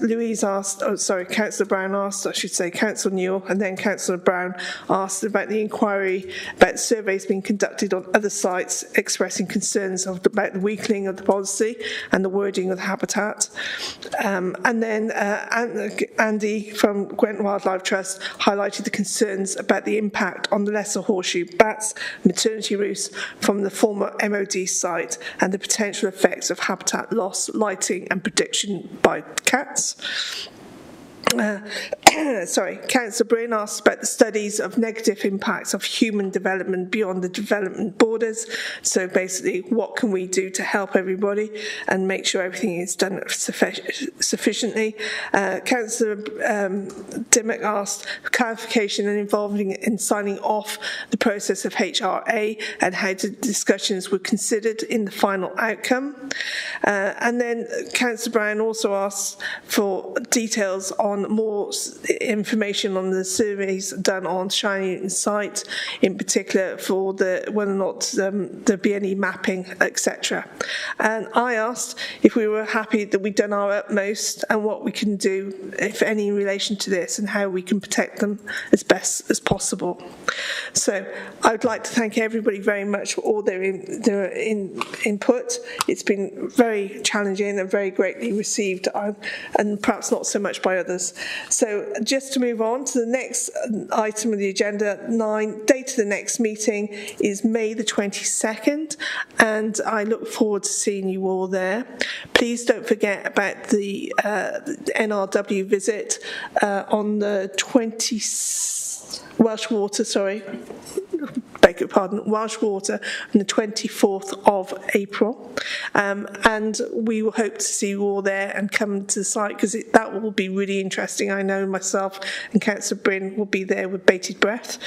Louise asked, Councillor Brown asked, I should say Councillor Newell, and then Councillor Brown asked about the inquiry about surveys being conducted on other sites, expressing concerns about the weakening of the policy and the wording of the habitat. And then Andy from Gwent Wildlife Trust highlighted the concerns about the impact on the lesser horseshoe bats, maternity roosts from the former MOD site, and the potential effects of habitat loss, lighting and prediction by cats. Councillor Bryn asked about the studies of negative impacts of human development beyond the development borders. So basically, what can we do to help everybody and make sure everything is done sufficiently? Councillor Dimmock asked for clarification and involving in signing off the process of HRA and how the discussions were considered in the final outcome. And then Councillor Brown also asked for details on more information on the surveys done on Shiny site, in particular for whether or not there'd be any mapping, etc. And I asked if we were happy that we'd done our utmost and what we can do, if any, in relation to this and how we can protect them as best as possible. So I would like to thank everybody very much for all their input. It's been very challenging and very greatly received, and perhaps not so much by others. members. So just to move on to the next item of the agenda, 9, date of the next meeting is May the 22nd, and I look forward to seeing you all there. Please don't forget about the NRW visit on the Welsh Water, beg your pardon, Welsh Water on the 24th of April. And we will hope to see you all there and come to the site, because that will be really interesting. I know myself and Councillor Bryn will be there with bated breath.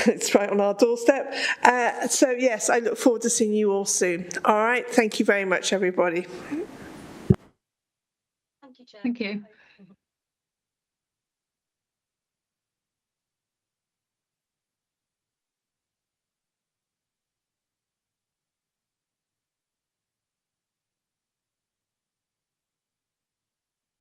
It's right on our doorstep. So yes, I look forward to seeing you all soon. All right, thank you very much, everybody. Thank you.